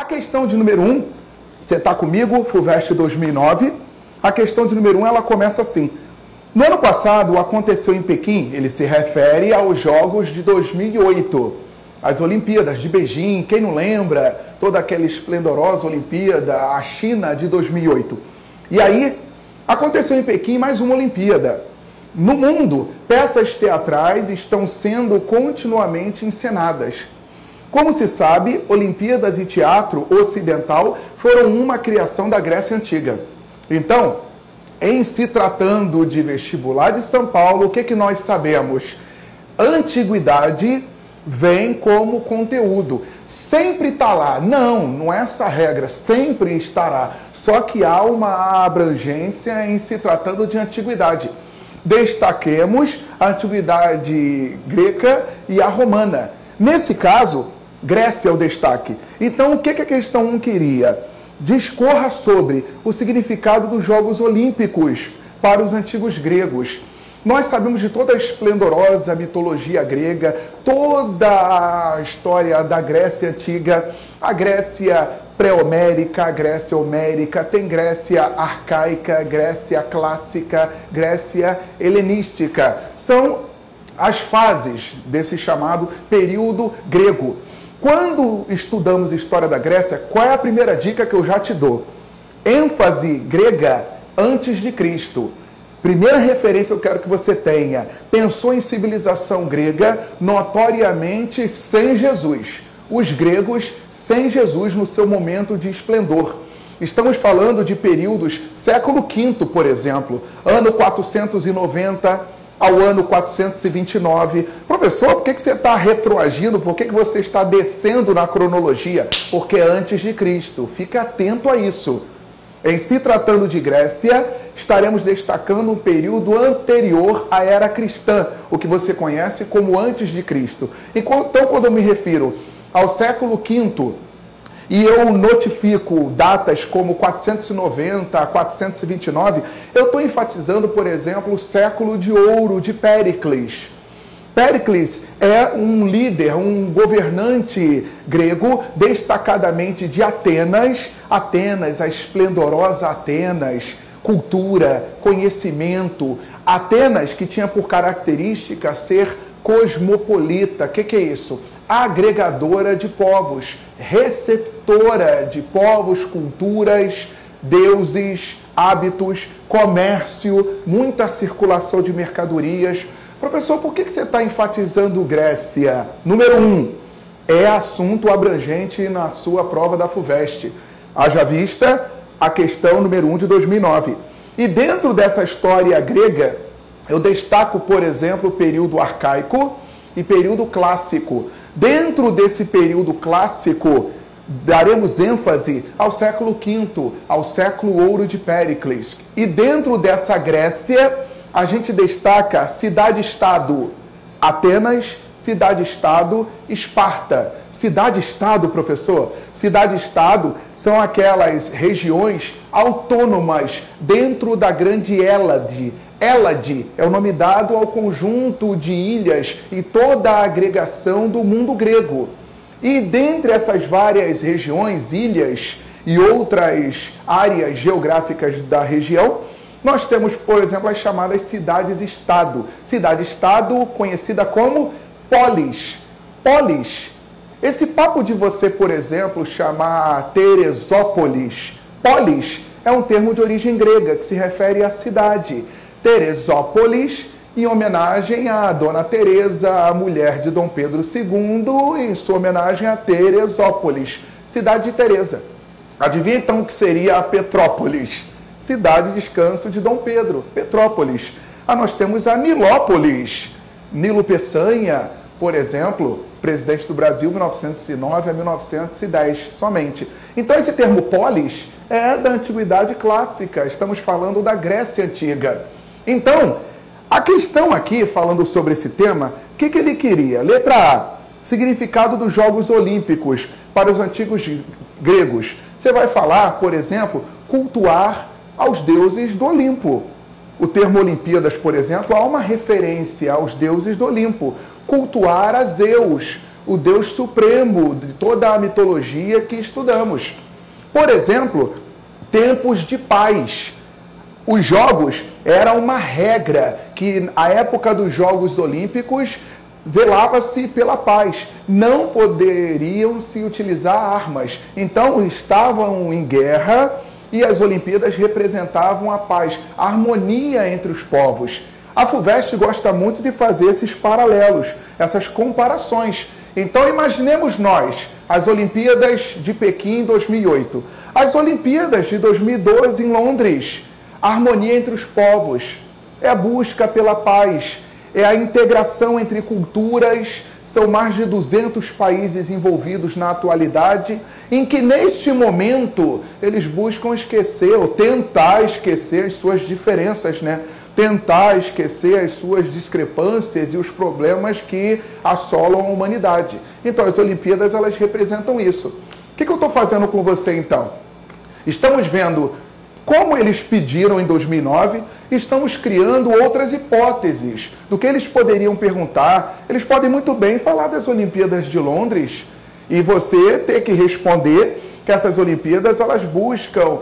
questão de número 1, você está comigo, FUVEST 2009. A questão de número 1, ela começa assim. No ano passado, aconteceu em Pequim, ele se refere aos Jogos de 2008, as Olimpíadas de Beijing, quem não lembra, toda aquela esplendorosa Olimpíada, a China de 2008. E aí, aconteceu em Pequim mais uma Olimpíada. No mundo, peças teatrais estão sendo continuamente encenadas. Como se sabe, Olimpíadas e teatro ocidental foram uma criação da Grécia Antiga. Então, em se tratando de vestibular de São Paulo, o que nós sabemos? Antiguidade vem como conteúdo. Sempre está lá. Não é essa regra. Sempre estará. Só que há uma abrangência em se tratando de antiguidade. Destaquemos a antiguidade greca e a romana. Nesse caso, Grécia é o destaque. Então, o que a questão 1 queria? Discorra sobre o significado dos Jogos Olímpicos para os antigos gregos. Nós sabemos de toda a esplendorosa mitologia grega, toda a história da Grécia Antiga, a Grécia pré-homérica, a Grécia homérica, tem Grécia arcaica, Grécia clássica, Grécia helenística. São as fases desse chamado período grego. Quando estudamos história da Grécia, qual é a primeira dica que eu já te dou? ênfase grega antes de Cristo. Primeira referência eu quero que você tenha. Pensou em civilização grega, notoriamente sem Jesus. Os gregos sem Jesus no seu momento de esplendor. Estamos falando de períodos século V, por exemplo, ano 490 ao ano 429. Professor, por que você está retroagindo? Por que você está descendo na cronologia? Porque é antes de Cristo. Fique atento a isso. Em se tratando de Grécia, estaremos destacando um período anterior à era cristã, o que você conhece como antes de Cristo. Então, quando eu me refiro ao século V, e eu notifico datas como 490 a 429, eu estou enfatizando, por exemplo, o século de ouro de Péricles. Péricles é um líder, um governante grego, destacadamente de Atenas. Atenas, a esplendorosa Atenas, cultura, conhecimento. Atenas que tinha por característica ser cosmopolita. O que é isso? Agregadora de povos, receptora de povos, culturas, deuses, hábitos, comércio, muita circulação de mercadorias. Professor, por que você está enfatizando Grécia? Número 1, é assunto abrangente na sua prova da FUVEST. Haja vista a questão número 1 de 2009. E dentro dessa história grega, eu destaco, por exemplo, o período arcaico e período clássico. Dentro desse período clássico, daremos ênfase ao século V, ao século ouro de Péricles. E dentro dessa Grécia, a gente destaca cidade-estado Atenas, cidade-estado Esparta. Cidade-estado, professor? Cidade-estado são aquelas regiões autônomas dentro da grande Hélade. Hélade é o nome dado ao conjunto de ilhas e toda a agregação do mundo grego. E dentre essas várias regiões, ilhas e outras áreas geográficas da região, nós temos, por exemplo, as chamadas cidades-estado. Cidade-estado conhecida como polis. Polis. Esse papo de você, por exemplo, chamar Teresópolis, polis, é um termo de origem grega que se refere à cidade. Teresópolis, em homenagem a Dona Teresa, a mulher de Dom Pedro II, em sua homenagem a Teresópolis, cidade de Teresa. Adivinha então o que seria a Petrópolis? Cidade de descanso de Dom Pedro, Petrópolis. Nós temos a Nilópolis, Nilo Peçanha, por exemplo, presidente do Brasil, 1909 a 1910, somente. Então esse termo polis é da antiguidade clássica, estamos falando da Grécia Antiga. Então, a questão aqui, falando sobre esse tema, o que ele queria? Letra A, significado dos Jogos Olímpicos para os antigos gregos. Você vai falar, por exemplo, cultuar aos deuses do Olimpo. O termo Olimpíadas, por exemplo, há uma referência aos deuses do Olimpo. Cultuar a Zeus, o Deus supremo de toda a mitologia que estudamos. Por exemplo, tempos de paz. Os jogos eram uma regra que, na época dos Jogos Olímpicos, zelava-se pela paz. Não poderiam se utilizar armas. Então, estavam em guerra e as Olimpíadas representavam a paz, a harmonia entre os povos. A FUVEST gosta muito de fazer esses paralelos, essas comparações. Então, imaginemos nós, as Olimpíadas de Pequim em 2008, as Olimpíadas de 2012 em Londres, a harmonia entre os povos, é a busca pela paz, é a integração entre culturas. São mais de 200 países envolvidos na atualidade, em que neste momento eles buscam esquecer ou tentar esquecer as suas diferenças, né? Tentar esquecer as suas discrepâncias e os problemas que assolam a humanidade. Então as Olimpíadas, elas representam isso. O que eu estou fazendo com você então? Estamos vendo como eles pediram em 2009, estamos criando outras hipóteses do que eles poderiam perguntar. Eles podem muito bem falar das Olimpíadas de Londres e você ter que responder que essas Olimpíadas, elas buscam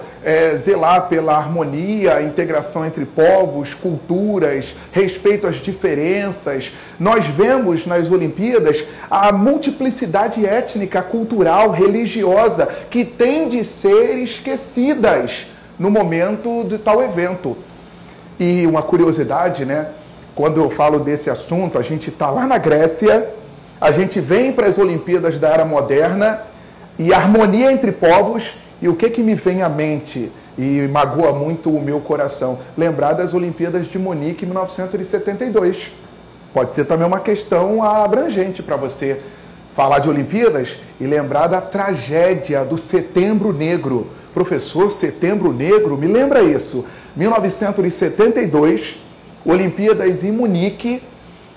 zelar pela harmonia, integração entre povos, culturas, respeito às diferenças. Nós vemos nas Olimpíadas a multiplicidade étnica, cultural, religiosa, que tem de ser esquecidas no momento de tal evento. E uma curiosidade, né? Quando eu falo desse assunto, a gente está lá na Grécia, a gente vem para as Olimpíadas da Era Moderna, e harmonia entre povos, e o que me vem à mente, e magoa muito o meu coração? Lembrar das Olimpíadas de Munique em 1972. Pode ser também uma questão abrangente para você falar de Olimpíadas e lembrar da tragédia do Setembro Negro. Professor, Setembro Negro, me lembra isso. 1972, Olimpíadas em Munique,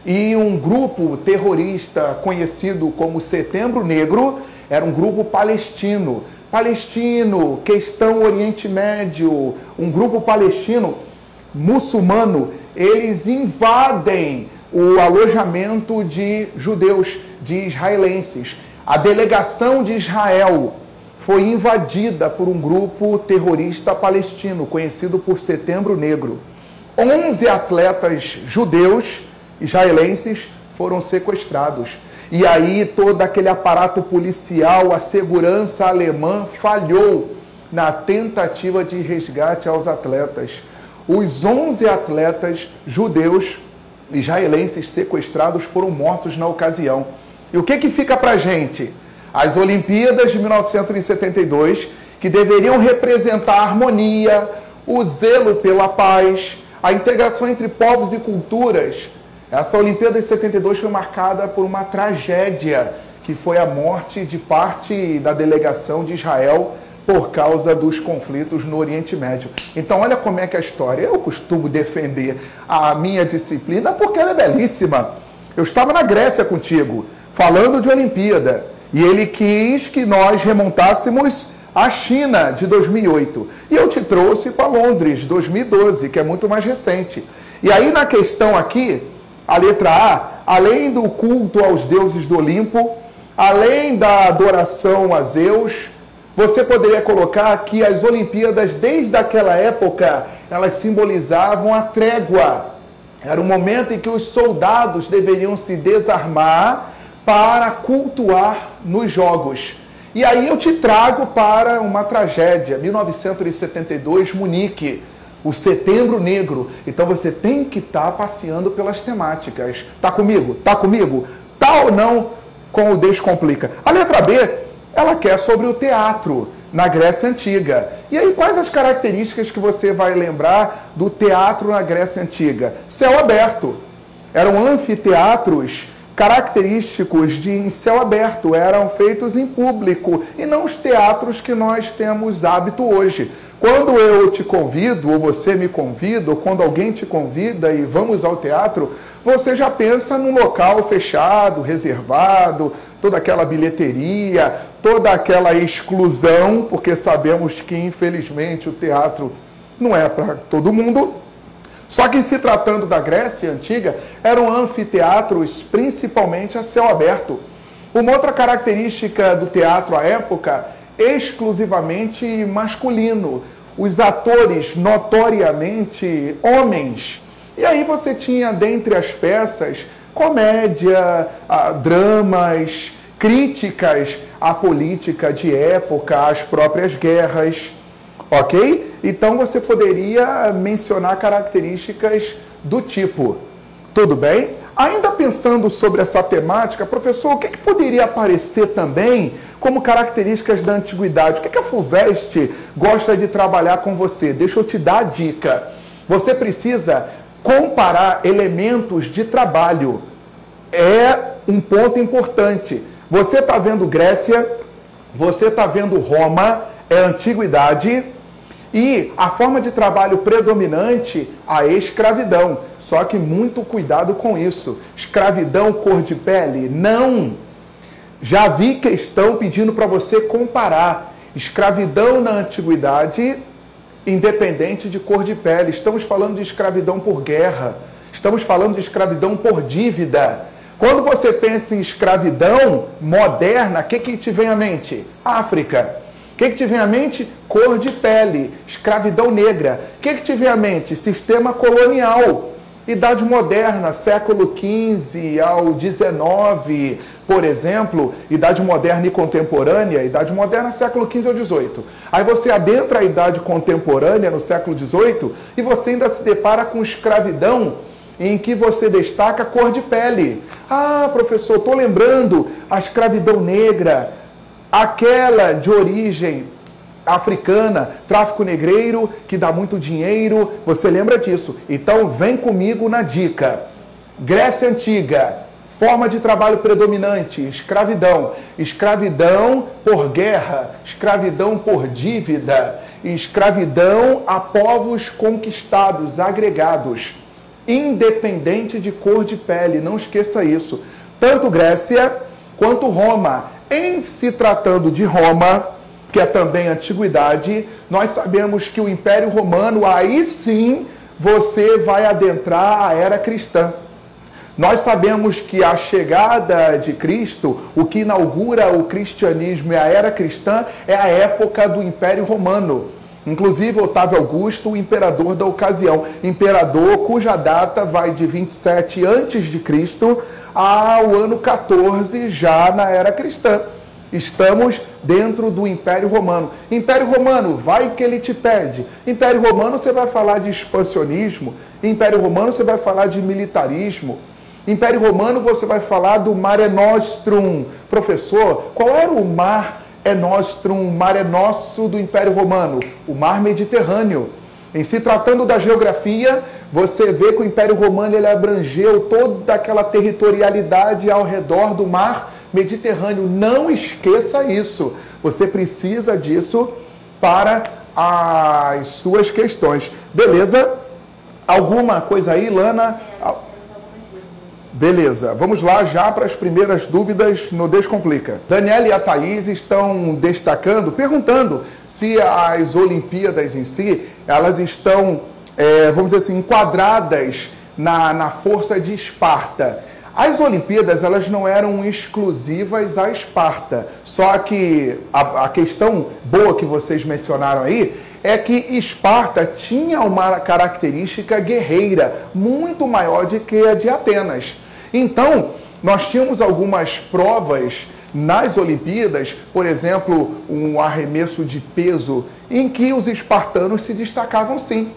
e um grupo terrorista conhecido como Setembro Negro, era um grupo palestino. Palestino, questão Oriente Médio, um grupo palestino muçulmano, eles invadem o alojamento de judeus, de israelenses. A delegação de Israel foi invadida por um grupo terrorista palestino, conhecido por Setembro Negro. 11 atletas judeus israelenses foram sequestrados. E aí todo aquele aparato policial, a segurança alemã falhou na tentativa de resgate aos atletas. Os 11 atletas judeus israelenses sequestrados foram mortos na ocasião. E o que fica pra gente? As Olimpíadas de 1972, que deveriam representar a harmonia, o zelo pela paz, a integração entre povos e culturas. Essa Olimpíada de 72 foi marcada por uma tragédia, que foi a morte de parte da delegação de Israel por causa dos conflitos no Oriente Médio. Então, olha como é que é a história. Eu costumo defender a minha disciplina porque ela é belíssima. Eu estava na Grécia contigo, falando de Olimpíada, e ele quis que nós remontássemos a China de 2008. E eu te trouxe para Londres, de 2012, que é muito mais recente. E aí, na questão aqui, a letra A, além do culto aos deuses do Olimpo, além da adoração a Zeus, você poderia colocar que as Olimpíadas, desde aquela época, elas simbolizavam a trégua. Era um momento em que os soldados deveriam se desarmar para cultuar nos Jogos. E aí eu te trago para uma tragédia, 1972, Munique, o Setembro Negro. Então você tem que estar passeando pelas temáticas. Tá comigo? Tá comigo? Tá ou não com o Descomplica? A letra B, ela quer sobre o teatro na Grécia Antiga. E aí, quais as características que você vai lembrar do teatro na Grécia Antiga? Céu aberto. Eram anfiteatros característicos de em céu aberto, eram feitos em público, e não os teatros que nós temos hábito hoje. Quando eu te convido, ou você me convida, ou quando alguém te convida e vamos ao teatro, você já pensa num local fechado, reservado, toda aquela bilheteria, toda aquela exclusão, porque sabemos que, infelizmente, o teatro não é para todo mundo. Só que, se tratando da Grécia Antiga, eram anfiteatros principalmente a céu aberto. Uma outra característica do teatro à época, exclusivamente masculino. Os atores notoriamente homens. E aí você tinha, dentre as peças, comédia, dramas, críticas à política de época, às próprias guerras, ok? Então você poderia mencionar características do tipo. Tudo bem? Ainda pensando sobre essa temática, professor, o que poderia aparecer também como características da antiguidade? O que a FUVEST gosta de trabalhar com você? Deixa eu te dar a dica. Você precisa comparar elementos de trabalho. É um ponto importante. Você está vendo Grécia, você está vendo Roma, é antiguidade, e a forma de trabalho predominante, a escravidão. Só que muito cuidado com isso. Escravidão, cor de pele? Não! Já vi questão pedindo para você comparar. Escravidão na antiguidade, independente de cor de pele. Estamos falando de escravidão por guerra. Estamos falando de escravidão por dívida. Quando você pensa em escravidão moderna, o que te vem à mente? África. O que te vem à mente? Cor de pele. Escravidão negra. O que te vem à mente? Sistema colonial. Idade moderna, século XV ao XIX, por exemplo, idade moderna e contemporânea, idade moderna, século XV ao XVIII. Aí você adentra a idade contemporânea, no século XVIII, e você ainda se depara com escravidão, em que você destaca a cor de pele. Ah, professor, estou lembrando a escravidão negra, aquela de origem africana, tráfico negreiro, que dá muito dinheiro, você lembra disso. Então vem comigo na dica. Grécia Antiga, forma de trabalho predominante, escravidão. Escravidão por guerra, escravidão por dívida, escravidão a povos conquistados, agregados, independente de cor de pele, não esqueça isso. Tanto Grécia quanto Roma. Em se tratando de Roma, que é também antiguidade, nós sabemos que o Império Romano, aí sim, você vai adentrar a era cristã. Nós sabemos que a chegada de Cristo, o que inaugura o cristianismo e a era cristã, é a época do Império Romano. Inclusive, Otávio Augusto, o imperador da ocasião. Imperador cuja data vai de 27 a.C. ao ano 14, já na era cristã. Estamos dentro do Império Romano. Império Romano, vai que ele te pede. Império Romano, você vai falar de expansionismo. Império Romano, você vai falar de militarismo. Império Romano, você vai falar do Mare Nostrum. Professor, qual era o Mare Nostrum, Mare Nosso do Império Romano? O Mar Mediterrâneo. Em se tratando da geografia, você vê que o Império Romano ele abrangeu toda aquela territorialidade ao redor do Mar Mediterrâneo. Não esqueça isso. Você precisa disso para as suas questões. Beleza? Alguma coisa aí, Lana? Beleza. Vamos lá já para as primeiras dúvidas no Descomplica. Daniela e a Thaís estão destacando, perguntando se as Olimpíadas em si, elas estão, vamos dizer assim, enquadradas na força de Esparta. As Olimpíadas, elas não eram exclusivas a Esparta, só que a questão boa que vocês mencionaram aí é que Esparta tinha uma característica guerreira muito maior do que a de Atenas. Então, nós tínhamos algumas provas nas Olimpíadas, por exemplo, um arremesso de peso, em que os espartanos se destacavam sim.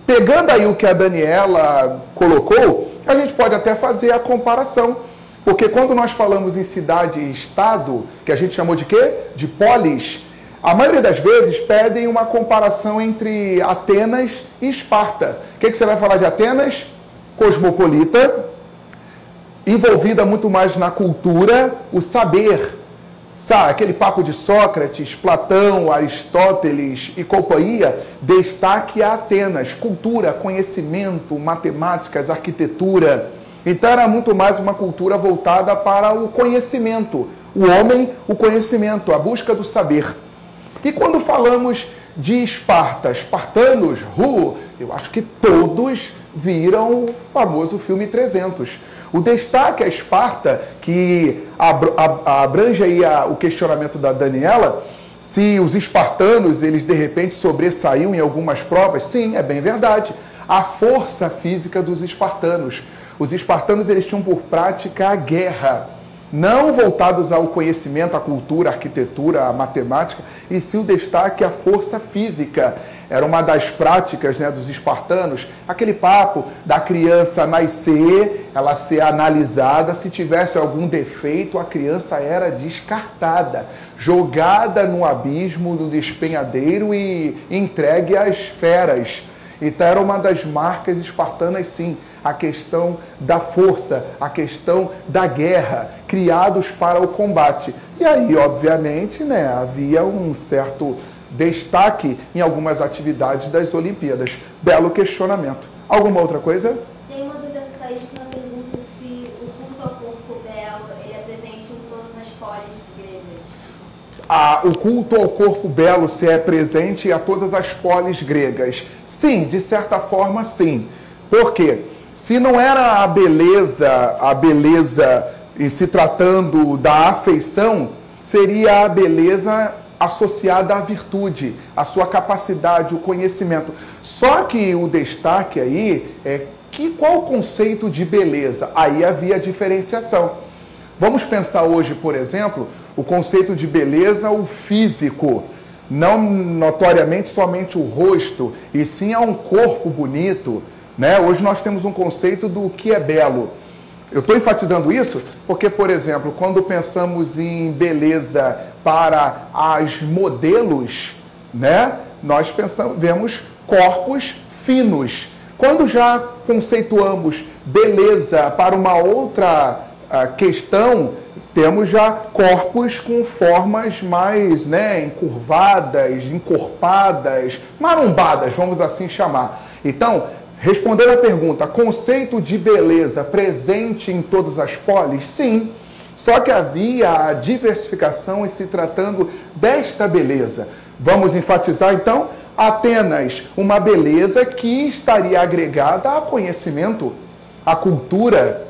Pegando aí o que a Daniela colocou, a gente pode até fazer a comparação. Porque quando nós falamos em cidade e estado, que a gente chamou de quê? De polis, a maioria das vezes pedem uma comparação entre Atenas e Esparta. O que você vai falar de Atenas? Cosmopolita, envolvida muito mais na cultura, o saber. Sabe, aquele papo de Sócrates, Platão, Aristóteles e companhia, destaque a Atenas, cultura, conhecimento, matemáticas, arquitetura. Então era muito mais uma cultura voltada para o conhecimento. O homem, o conhecimento, a busca do saber. E quando falamos de Esparta, espartanos, eu acho que todos viram o famoso filme 300. O destaque a Esparta, que abrange aí o questionamento da Daniela, se os espartanos, eles de repente sobressaíam em algumas provas, sim, é bem verdade. A força física dos espartanos. Os espartanos, eles tinham por prática a guerra, não voltados ao conhecimento, à cultura, à arquitetura, à matemática, e sim o destaque à força física. Era uma das práticas, né, dos espartanos, aquele papo da criança nascer, ela ser analisada, se tivesse algum defeito, a criança era descartada, jogada no abismo, no despenhadeiro e entregue às feras. Então era uma das marcas espartanas, sim, a questão da força, a questão da guerra, criados para o combate. E aí, obviamente, né, havia um certo destaque em algumas atividades das Olimpíadas. Belo questionamento. Alguma outra coisa? Tem uma dúvida que Thaís pergunta se o culto ao corpo belo ele é presente em todas as polis gregas. O culto ao corpo belo se é presente a todas as polis gregas. Sim, de certa forma, sim. Por quê? Se não era a beleza em se tratando da afeição, seria a beleza associada à virtude, à sua capacidade, o conhecimento. Só que o destaque aí é qual o conceito de beleza? Aí havia diferenciação. Vamos pensar hoje, por exemplo, o conceito de beleza, o físico. Não notoriamente somente o rosto, e sim a um corpo bonito, né? Hoje nós temos um conceito do que é belo. Eu estou enfatizando isso porque, por exemplo, quando pensamos em beleza para as modelos, né, nós vemos corpos finos. Quando já conceituamos beleza para uma outra questão, temos já corpos com formas mais, né, encurvadas, encorpadas, marombadas, vamos assim chamar. Então, respondendo à pergunta, conceito de beleza presente em todas as polis? Sim. Só que havia a diversificação em se tratando desta beleza. Vamos enfatizar então Atenas, uma beleza que estaria agregada a conhecimento, a cultura.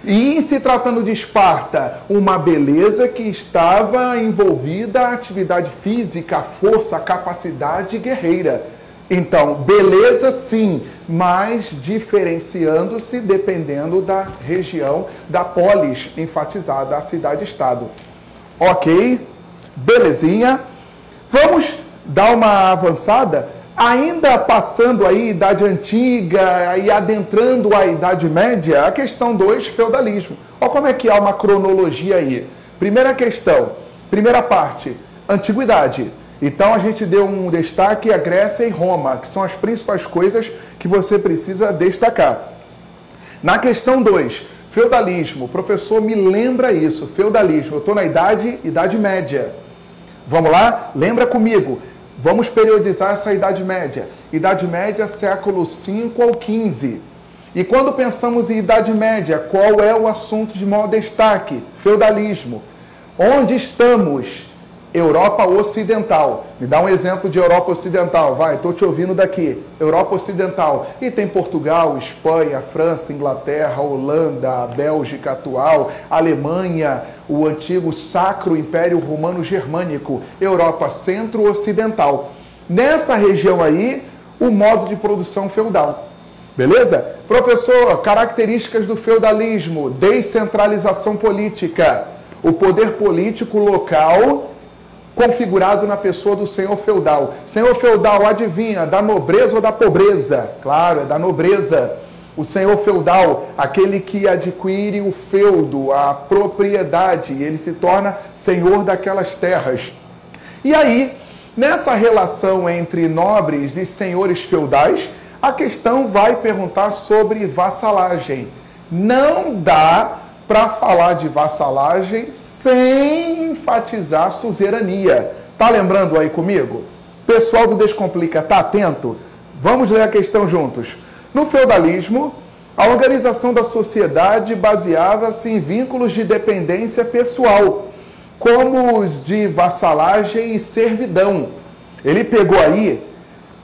E em se tratando de Esparta, uma beleza que estava envolvida a atividade física, a força, a capacidade guerreira. Então, beleza sim, mas diferenciando-se dependendo da região, da polis enfatizada, a cidade-estado. Ok, belezinha. Vamos dar uma avançada, ainda passando aí Idade Antiga e adentrando a Idade Média, a questão 2, feudalismo. Olha como é que há uma cronologia aí. Primeira questão, primeira parte, Antiguidade. Então a gente deu um destaque a Grécia e Roma, que são as principais coisas que você precisa destacar. Na questão 2, feudalismo. O professor me lembra isso, feudalismo. Eu estou na Idade Média. Vamos lá? Lembra comigo. Vamos periodizar essa Idade Média. Idade Média, século V ao XV. E quando pensamos em Idade Média, qual é o assunto de maior destaque? Feudalismo. Onde estamos? Europa Ocidental. Me dá um exemplo de Europa Ocidental. Vai, estou te ouvindo daqui. Europa Ocidental. E tem Portugal, Espanha, França, Inglaterra, Holanda, a Bélgica atual, Alemanha, o antigo Sacro Império Romano Germânico, Europa Centro-Ocidental. Nessa região aí, o modo de produção feudal. Beleza? Professor, características do feudalismo, descentralização política, o poder político local configurado na pessoa do senhor feudal. Senhor feudal, adivinha, da nobreza ou da pobreza? Claro, é da nobreza. O senhor feudal, aquele que adquire o feudo, a propriedade, ele se torna senhor daquelas terras. E aí, nessa relação entre nobres e senhores feudais, a questão vai perguntar sobre vassalagem. Não dá para falar de vassalagem sem enfatizar suzerania. Tá lembrando aí comigo? Pessoal do Descomplica, tá atento? Vamos ler a questão juntos. No feudalismo, a organização da sociedade baseava-se em vínculos de dependência pessoal, como os de vassalagem e servidão. Ele pegou aí,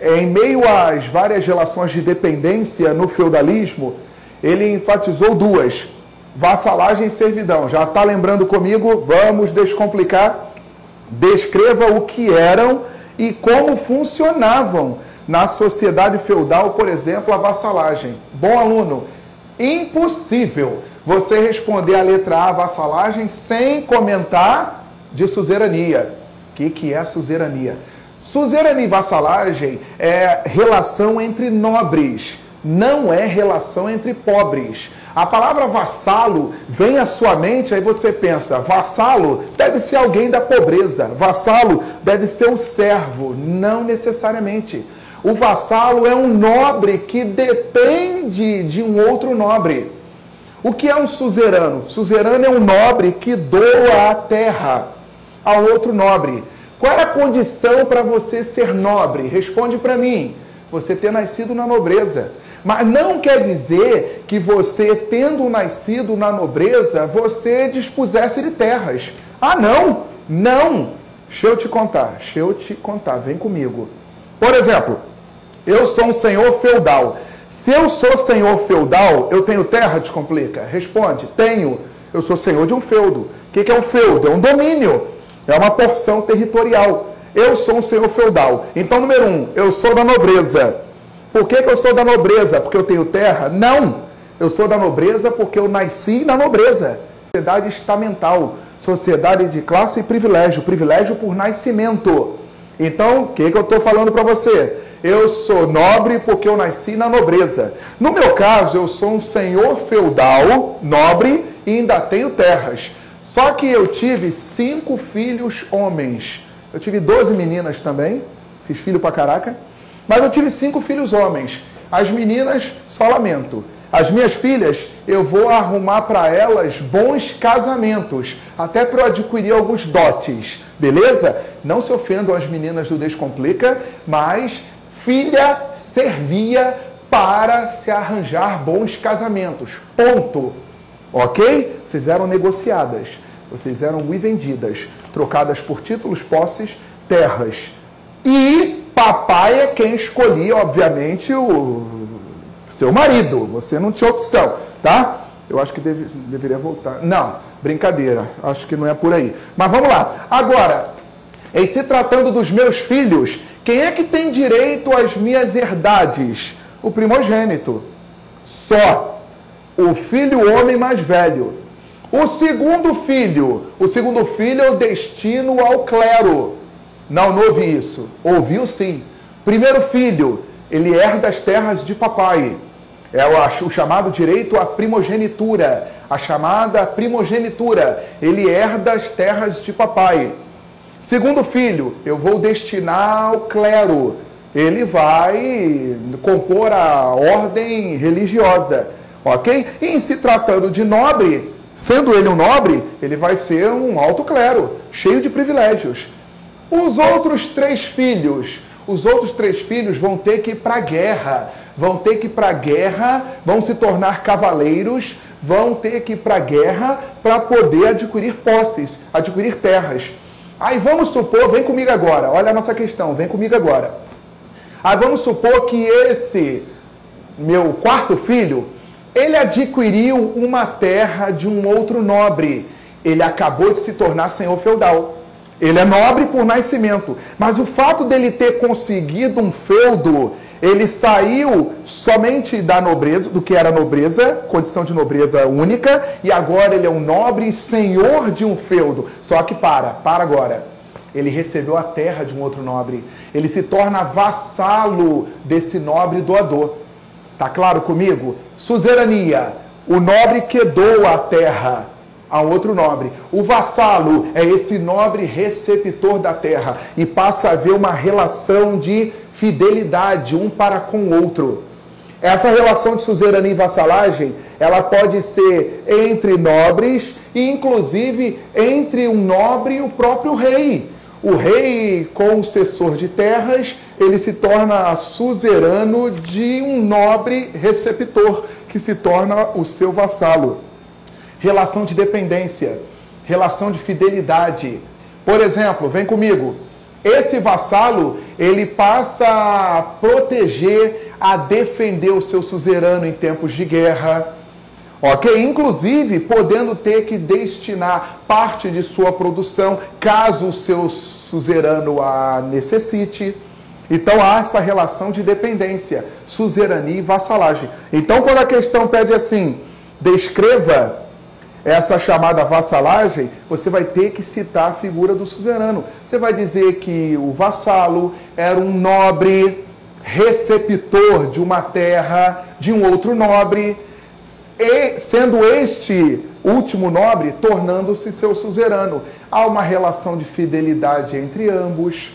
em meio às várias relações de dependência no feudalismo, ele enfatizou duas. vassalagem e servidão. Já está lembrando comigo? Vamos descomplicar. Descreva o que eram e como funcionavam na sociedade feudal, por exemplo, a vassalagem. Bom aluno, impossível você responder a letra A, vassalagem, sem comentar de suzerania. O que é suzerania? Suzerania e vassalagem é relação entre nobres, não é relação entre pobres. A palavra vassalo vem à sua mente, aí você pensa, vassalo deve ser alguém da pobreza, vassalo deve ser o servo. Não necessariamente. O vassalo é um nobre que depende de um outro nobre. O que é um suzerano? Suzerano é um nobre que doa a terra a outro nobre. Qual é a condição para você ser nobre? Responde para mim. Você ter nascido na nobreza. Mas não quer dizer que você, tendo nascido na nobreza, você dispusesse de terras. Ah, não! Não! Deixa eu te contar. Vem comigo. Por exemplo, eu sou um senhor feudal. Se eu sou senhor feudal, eu tenho terra? Descomplica. Responde. Tenho. Eu sou senhor de um feudo. O que é um feudo? É um domínio. É uma porção territorial. Eu sou um senhor feudal. Então, número 1, eu sou da nobreza. Por que eu sou da nobreza? Porque eu tenho terra? Não. Eu sou da nobreza porque eu nasci na nobreza. Sociedade estamental, sociedade de classe e privilégio. Privilégio por nascimento. Então, o que eu estou falando para você? Eu sou nobre porque eu nasci na nobreza. No meu caso, eu sou um senhor feudal, nobre, e ainda tenho terras. Só que eu tive 5 filhos homens. Eu tive 12 meninas também. Fiz filho pra caraca. Mas eu tive 5 filhos homens. As meninas, só lamento. As minhas filhas, eu vou arrumar para elas bons casamentos. Até para eu adquirir alguns dotes. Beleza? Não se ofendam as meninas do Descomplica, mas filha servia para se arranjar bons casamentos. Ponto. Ok? Vocês eram negociadas. Vocês eram vendidas. Trocadas por títulos, posses, terras. E papai é quem escolhia, obviamente, o seu marido. Você não tinha opção, tá? Eu acho que deveria voltar. Não, brincadeira. Acho que não é por aí. Mas vamos lá. Agora, em se tratando dos meus filhos, quem é que tem direito às minhas herdades? O primogênito. Só. O filho homem mais velho. O segundo filho eu destino ao clero. Não ouvi isso. Ouviu sim. Primeiro filho, ele herda as terras de papai. É o chamado direito à primogenitura. A chamada primogenitura. Ele herda as terras de papai. Segundo filho, eu vou destinar ao clero. Ele vai compor a ordem religiosa. Ok? E em se tratando de nobre, sendo ele um nobre, ele vai ser um alto clero, cheio de privilégios. Os outros 3 filhos vão ter que ir para a guerra. Vão se tornar cavaleiros, vão ter que ir para a guerra para poder adquirir posses, adquirir terras. Aí vamos supor, vem comigo agora, olha a nossa questão, vem comigo agora. Aí vamos supor que esse meu quarto filho, ele adquiriu uma terra de um outro nobre. Ele acabou de se tornar senhor feudal. Ele é nobre por nascimento. Mas o fato dele ter conseguido um feudo, ele saiu somente da nobreza, do que era nobreza, condição de nobreza única, e agora ele é um nobre e senhor de um feudo. Só que para agora. Ele recebeu a terra de um outro nobre. Ele se torna vassalo desse nobre doador. Tá claro comigo? Suzerania, o nobre que doa a terra a outro nobre. O vassalo é esse nobre receptor da terra e passa a haver uma relação de fidelidade um para com o outro. Essa relação de suzerania e vassalagem, ela pode ser entre nobres e inclusive entre um nobre e o próprio rei. O rei, concessor de terras, ele se torna suzerano de um nobre receptor, que se torna o seu vassalo. Relação de dependência, relação de fidelidade. Por exemplo, vem comigo. Esse vassalo, ele passa a proteger, a defender o seu suzerano em tempos de guerra. Ok? Inclusive, podendo ter que destinar parte de sua produção, caso o seu suzerano a necessite. Então, há essa relação de dependência, suzerania e vassalagem. Então, quando a questão pede assim, descreva essa chamada vassalagem, você vai ter que citar a figura do suzerano. Você vai dizer que o vassalo era um nobre receptor de uma terra de um outro nobre, e sendo este último nobre tornando-se seu suzerano. Há uma relação de fidelidade entre ambos.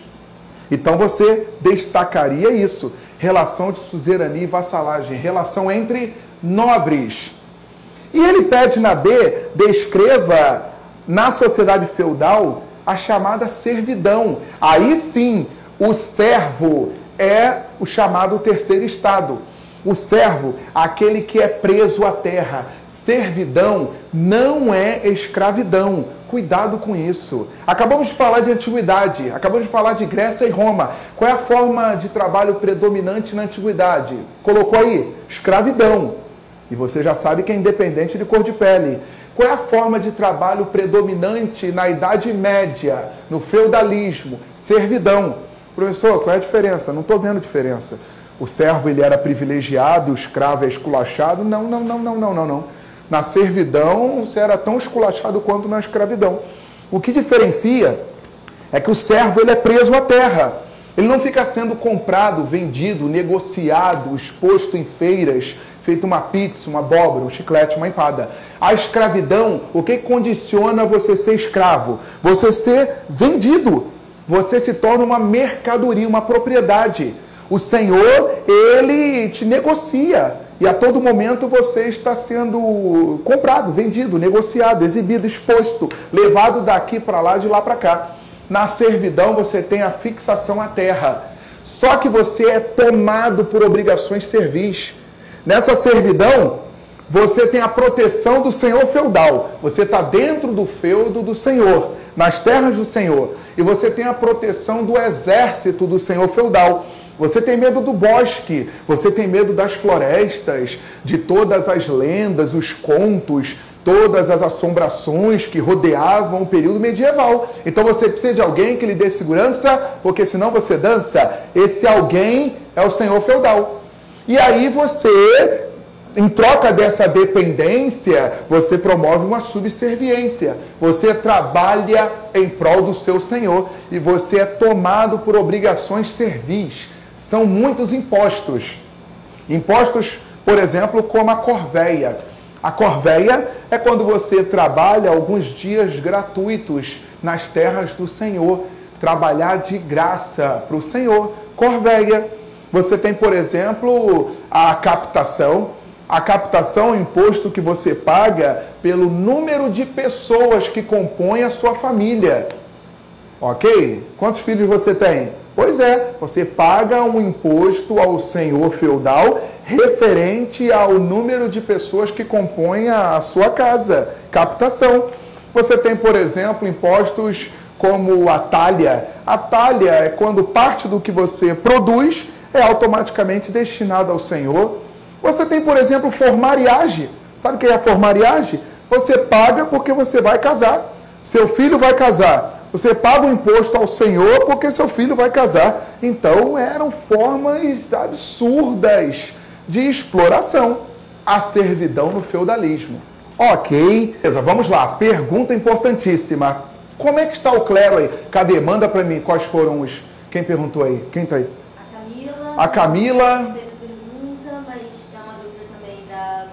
Então você destacaria isso. Relação de suzerania e vassalagem. Relação entre nobres. E ele pede na B, descreva na sociedade feudal a chamada servidão. Aí sim, o servo é o chamado terceiro estado. O servo, aquele que é preso à terra. Servidão não é escravidão. Cuidado com isso. Acabamos de falar de antiguidade, acabamos de falar de Grécia e Roma. Qual é a forma de trabalho predominante na antiguidade? Colocou aí, escravidão. E você já sabe que é independente de cor de pele. Qual é a forma de trabalho predominante na Idade Média, no feudalismo? Servidão. Professor, qual é a diferença? Não estou vendo diferença. O servo ele era privilegiado, o escravo é esculachado? Não. Na servidão, você era tão esculachado quanto na escravidão. O que diferencia é que o servo ele é preso à terra. Ele não fica sendo comprado, vendido, negociado, exposto em feiras, feito uma pizza, uma abóbora, um chiclete, uma empada. A escravidão, o que condiciona você ser escravo? Você ser vendido. Você se torna uma mercadoria, uma propriedade. O Senhor, Ele te negocia. E a todo momento você está sendo comprado, vendido, negociado, exibido, exposto, levado daqui para lá, de lá para cá. Na servidão você tem a fixação à terra. Só que você é tomado por obrigações servis. Nessa servidão, você tem a proteção do senhor feudal. Você está dentro do feudo do senhor, nas terras do senhor. E você tem a proteção do exército do senhor feudal. Você tem medo do bosque, você tem medo das florestas, de todas as lendas, os contos, todas as assombrações que rodeavam o período medieval. Então você precisa de alguém que lhe dê segurança, porque senão você dança. Esse alguém é o senhor feudal. E aí você, em troca dessa dependência, você promove uma subserviência. Você trabalha em prol do seu senhor e você é tomado por obrigações servis. São muitos impostos. Impostos, por exemplo, como a corvéia. A corvéia é quando você trabalha alguns dias gratuitos nas terras do Senhor. Trabalhar de graça para o Senhor. Corvéia. Você tem, por exemplo, a captação. A captação é um imposto que você paga pelo número de pessoas que compõem a sua família. Ok? Quantos filhos você tem? Pois é, você paga um imposto ao senhor feudal referente ao número de pessoas que compõem a sua casa. Captação. Você tem, por exemplo, impostos como a talha. A talha é quando parte do que você produz é automaticamente destinado ao senhor. Você tem, por exemplo, formariagem. Sabe o que é a formariagem? Você paga porque você vai casar. Seu filho vai casar. Você paga o imposto ao Senhor porque seu filho vai casar. Então, eram formas absurdas de exploração. A servidão no feudalismo. Ok. Vamos lá. Pergunta importantíssima. Como é que está o clero aí? Cadê? Manda para mim quais foram os... Quem perguntou aí? Quem está aí? A Camila. Pergunta, mas é uma dúvida também da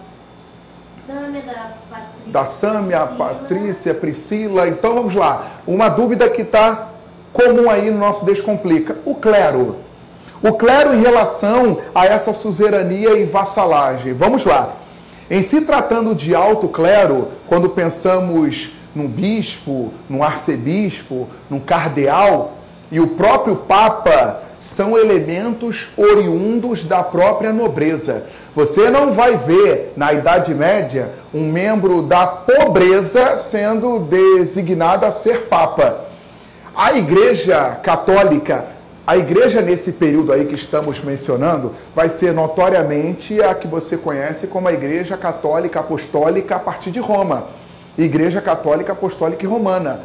Sâmia, da Patrícia. Da Sâmia, Patrícia, Priscila. Então vamos lá. Uma dúvida que está comum aí no nosso Descomplica. O clero. O clero em relação a essa suzerania e vassalagem. Vamos lá. Em se tratando de alto clero, quando pensamos num bispo, num arcebispo, num cardeal e o próprio Papa, são elementos oriundos da própria nobreza. Você não vai ver, na Idade Média, um membro da pobreza sendo designado a ser Papa. A Igreja Católica A igreja nesse período aí que estamos mencionando vai ser notoriamente a que você conhece como a Igreja Católica Apostólica a partir de Roma. Igreja Católica Apostólica e Romana.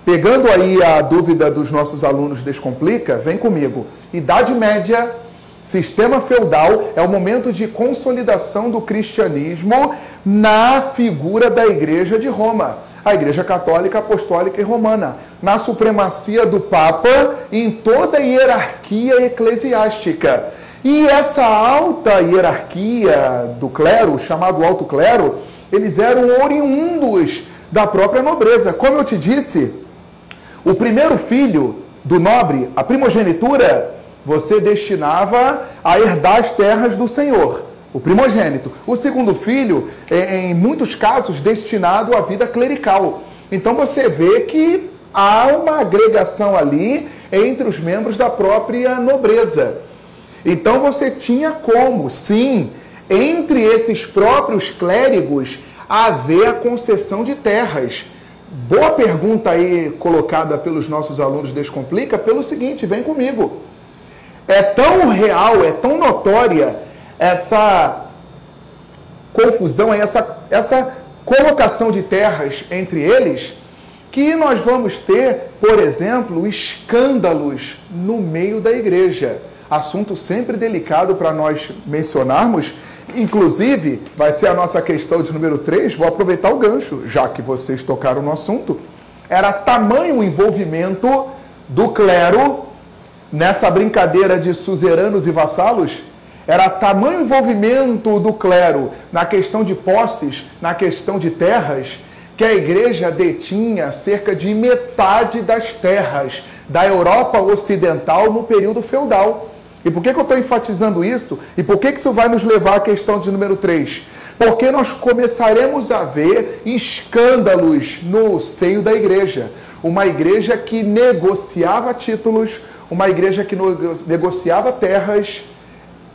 Pegando aí a dúvida dos nossos alunos Descomplica, vem comigo. Idade Média, sistema feudal, é o momento de consolidação do cristianismo na figura da Igreja de Roma. A Igreja Católica, Apostólica e Romana. Na supremacia do Papa em toda a hierarquia eclesiástica. E essa alta hierarquia do clero, chamado alto clero, eles eram oriundos da própria nobreza. Como eu te disse, o primeiro filho do nobre, a primogenitura, você destinava a herdar as terras do senhor, o primogênito. O segundo filho, em muitos casos, destinado à vida clerical. Então você vê que há uma agregação ali entre os membros da própria nobreza. Então você tinha como, sim, entre esses próprios clérigos, haver a concessão de terras. Boa pergunta aí colocada pelos nossos alunos Descomplica, pelo seguinte, vem comigo. É tão real, é tão notória essa confusão, essa colocação de terras entre eles, que nós vamos ter, por exemplo, escândalos no meio da igreja. Assunto sempre delicado para nós mencionarmos. Inclusive, vai ser a nossa questão de número 3, vou aproveitar o gancho, já que vocês tocaram no assunto. Era tamanho o envolvimento do clero nessa brincadeira de suzeranos e vassalos, era tamanho o envolvimento do clero na questão de posses, na questão de terras, que a igreja detinha cerca de metade das terras da Europa Ocidental no período feudal. E por que eu estou enfatizando isso? E por que isso vai nos levar à questão de número 3? Porque nós começaremos a ver escândalos no seio da igreja. Uma igreja que negociava títulos, uma igreja que negociava terras,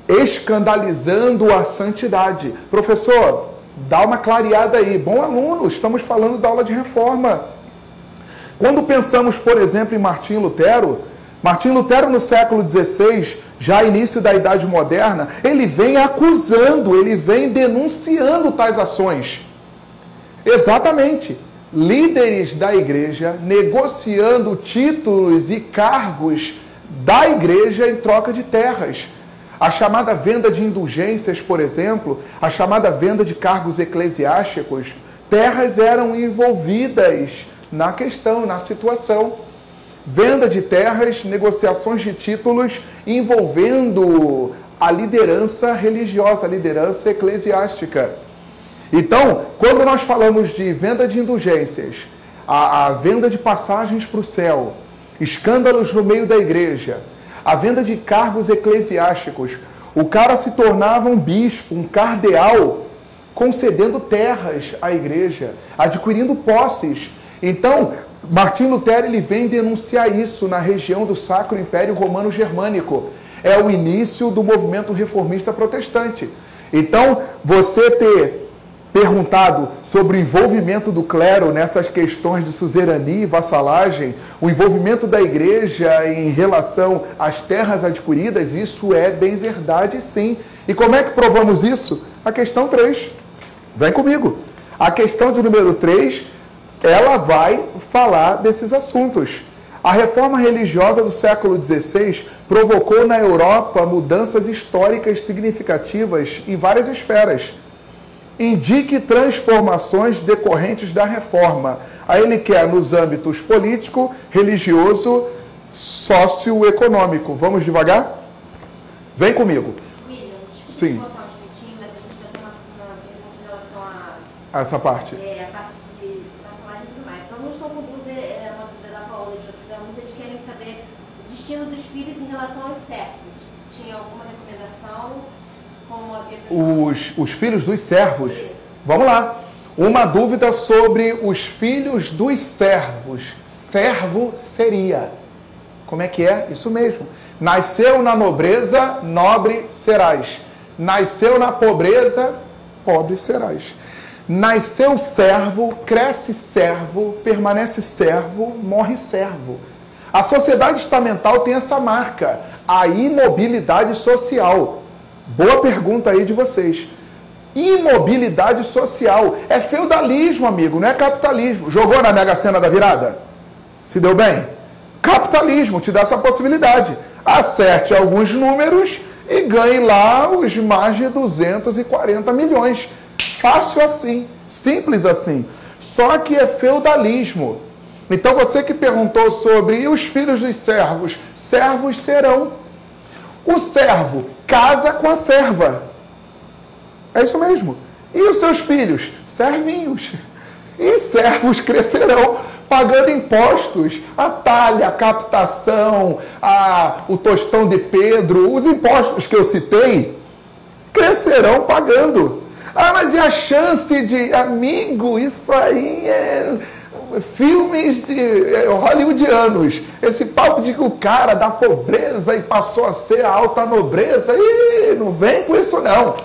escandalizando a santidade. Professor, dá uma clareada aí. Bom aluno, estamos falando da aula de reforma. Quando pensamos, por exemplo, em Martinho Lutero no século XVI, já início da Idade Moderna, ele vem acusando, ele vem denunciando tais ações. Exatamente. Líderes da igreja negociando títulos e cargos da igreja em troca de terras. A chamada venda de indulgências, por exemplo, a chamada venda de cargos eclesiásticos, terras eram envolvidas na questão, na situação. Venda de terras, negociações de títulos envolvendo a liderança religiosa, a liderança eclesiástica. Então, quando nós falamos de venda de indulgências, a venda de passagens para o céu, escândalos no meio da igreja, a venda de cargos eclesiásticos, o cara se tornava um bispo, um cardeal, concedendo terras à igreja, adquirindo posses. Então, Martinho Lutero ele vem denunciar isso na região do Sacro Império Romano Germânico. É o início do movimento reformista protestante. Então, você ter perguntado sobre o envolvimento do clero nessas questões de suzerania e vassalagem, o envolvimento da igreja em relação às terras adquiridas, isso é bem verdade, sim. E como é que provamos isso? A questão 3. Vem comigo. A questão de número 3, ela vai falar desses assuntos. A reforma religiosa do século XVI provocou na Europa mudanças históricas significativas em várias esferas. Indique transformações decorrentes da reforma. Aí ele quer nos âmbitos político, religioso, socioeconômico. Vamos devagar? Vem comigo. William, sim. Botar um minutinho, mas a gente vai ter uma pergunta em relação a essa parte. A parte de falar e tudo mais. Então, não estou com dúvida, uma dúvida da Paola e de outros alunos, eles querem saber o destino dos filhos em relação aos servos. Tinha alguma recomendação? Os filhos dos servos. Vamos lá. Uma dúvida sobre os filhos dos servos. Servo seria. Como é que é? Isso mesmo. Nasceu na nobreza, nobre serás. Nasceu na pobreza, pobre serás. Nasceu servo, cresce servo, permanece servo, morre servo. A sociedade estamental tem essa marca, a imobilidade social. Boa pergunta aí de vocês. Imobilidade social. É feudalismo, amigo, não é capitalismo. Jogou na Mega Sena da virada? Se deu bem? Capitalismo te dá essa possibilidade. Acerte alguns números e ganhe lá os mais de 240 milhões. Fácil assim, simples assim. Só que é feudalismo. Então você que perguntou sobre e os filhos dos servos? Servos serão. O servo casa com a serva. É isso mesmo. E os seus filhos? Servinhos. E servos crescerão pagando impostos, a talha, a captação, o tostão de Pedro, os impostos que eu citei, crescerão pagando. Ah, mas e a chance de... Amigo, isso aí é filmes hollywoodianos. Esse papo de que o cara da pobreza e passou a ser a alta nobreza, não vem com isso não.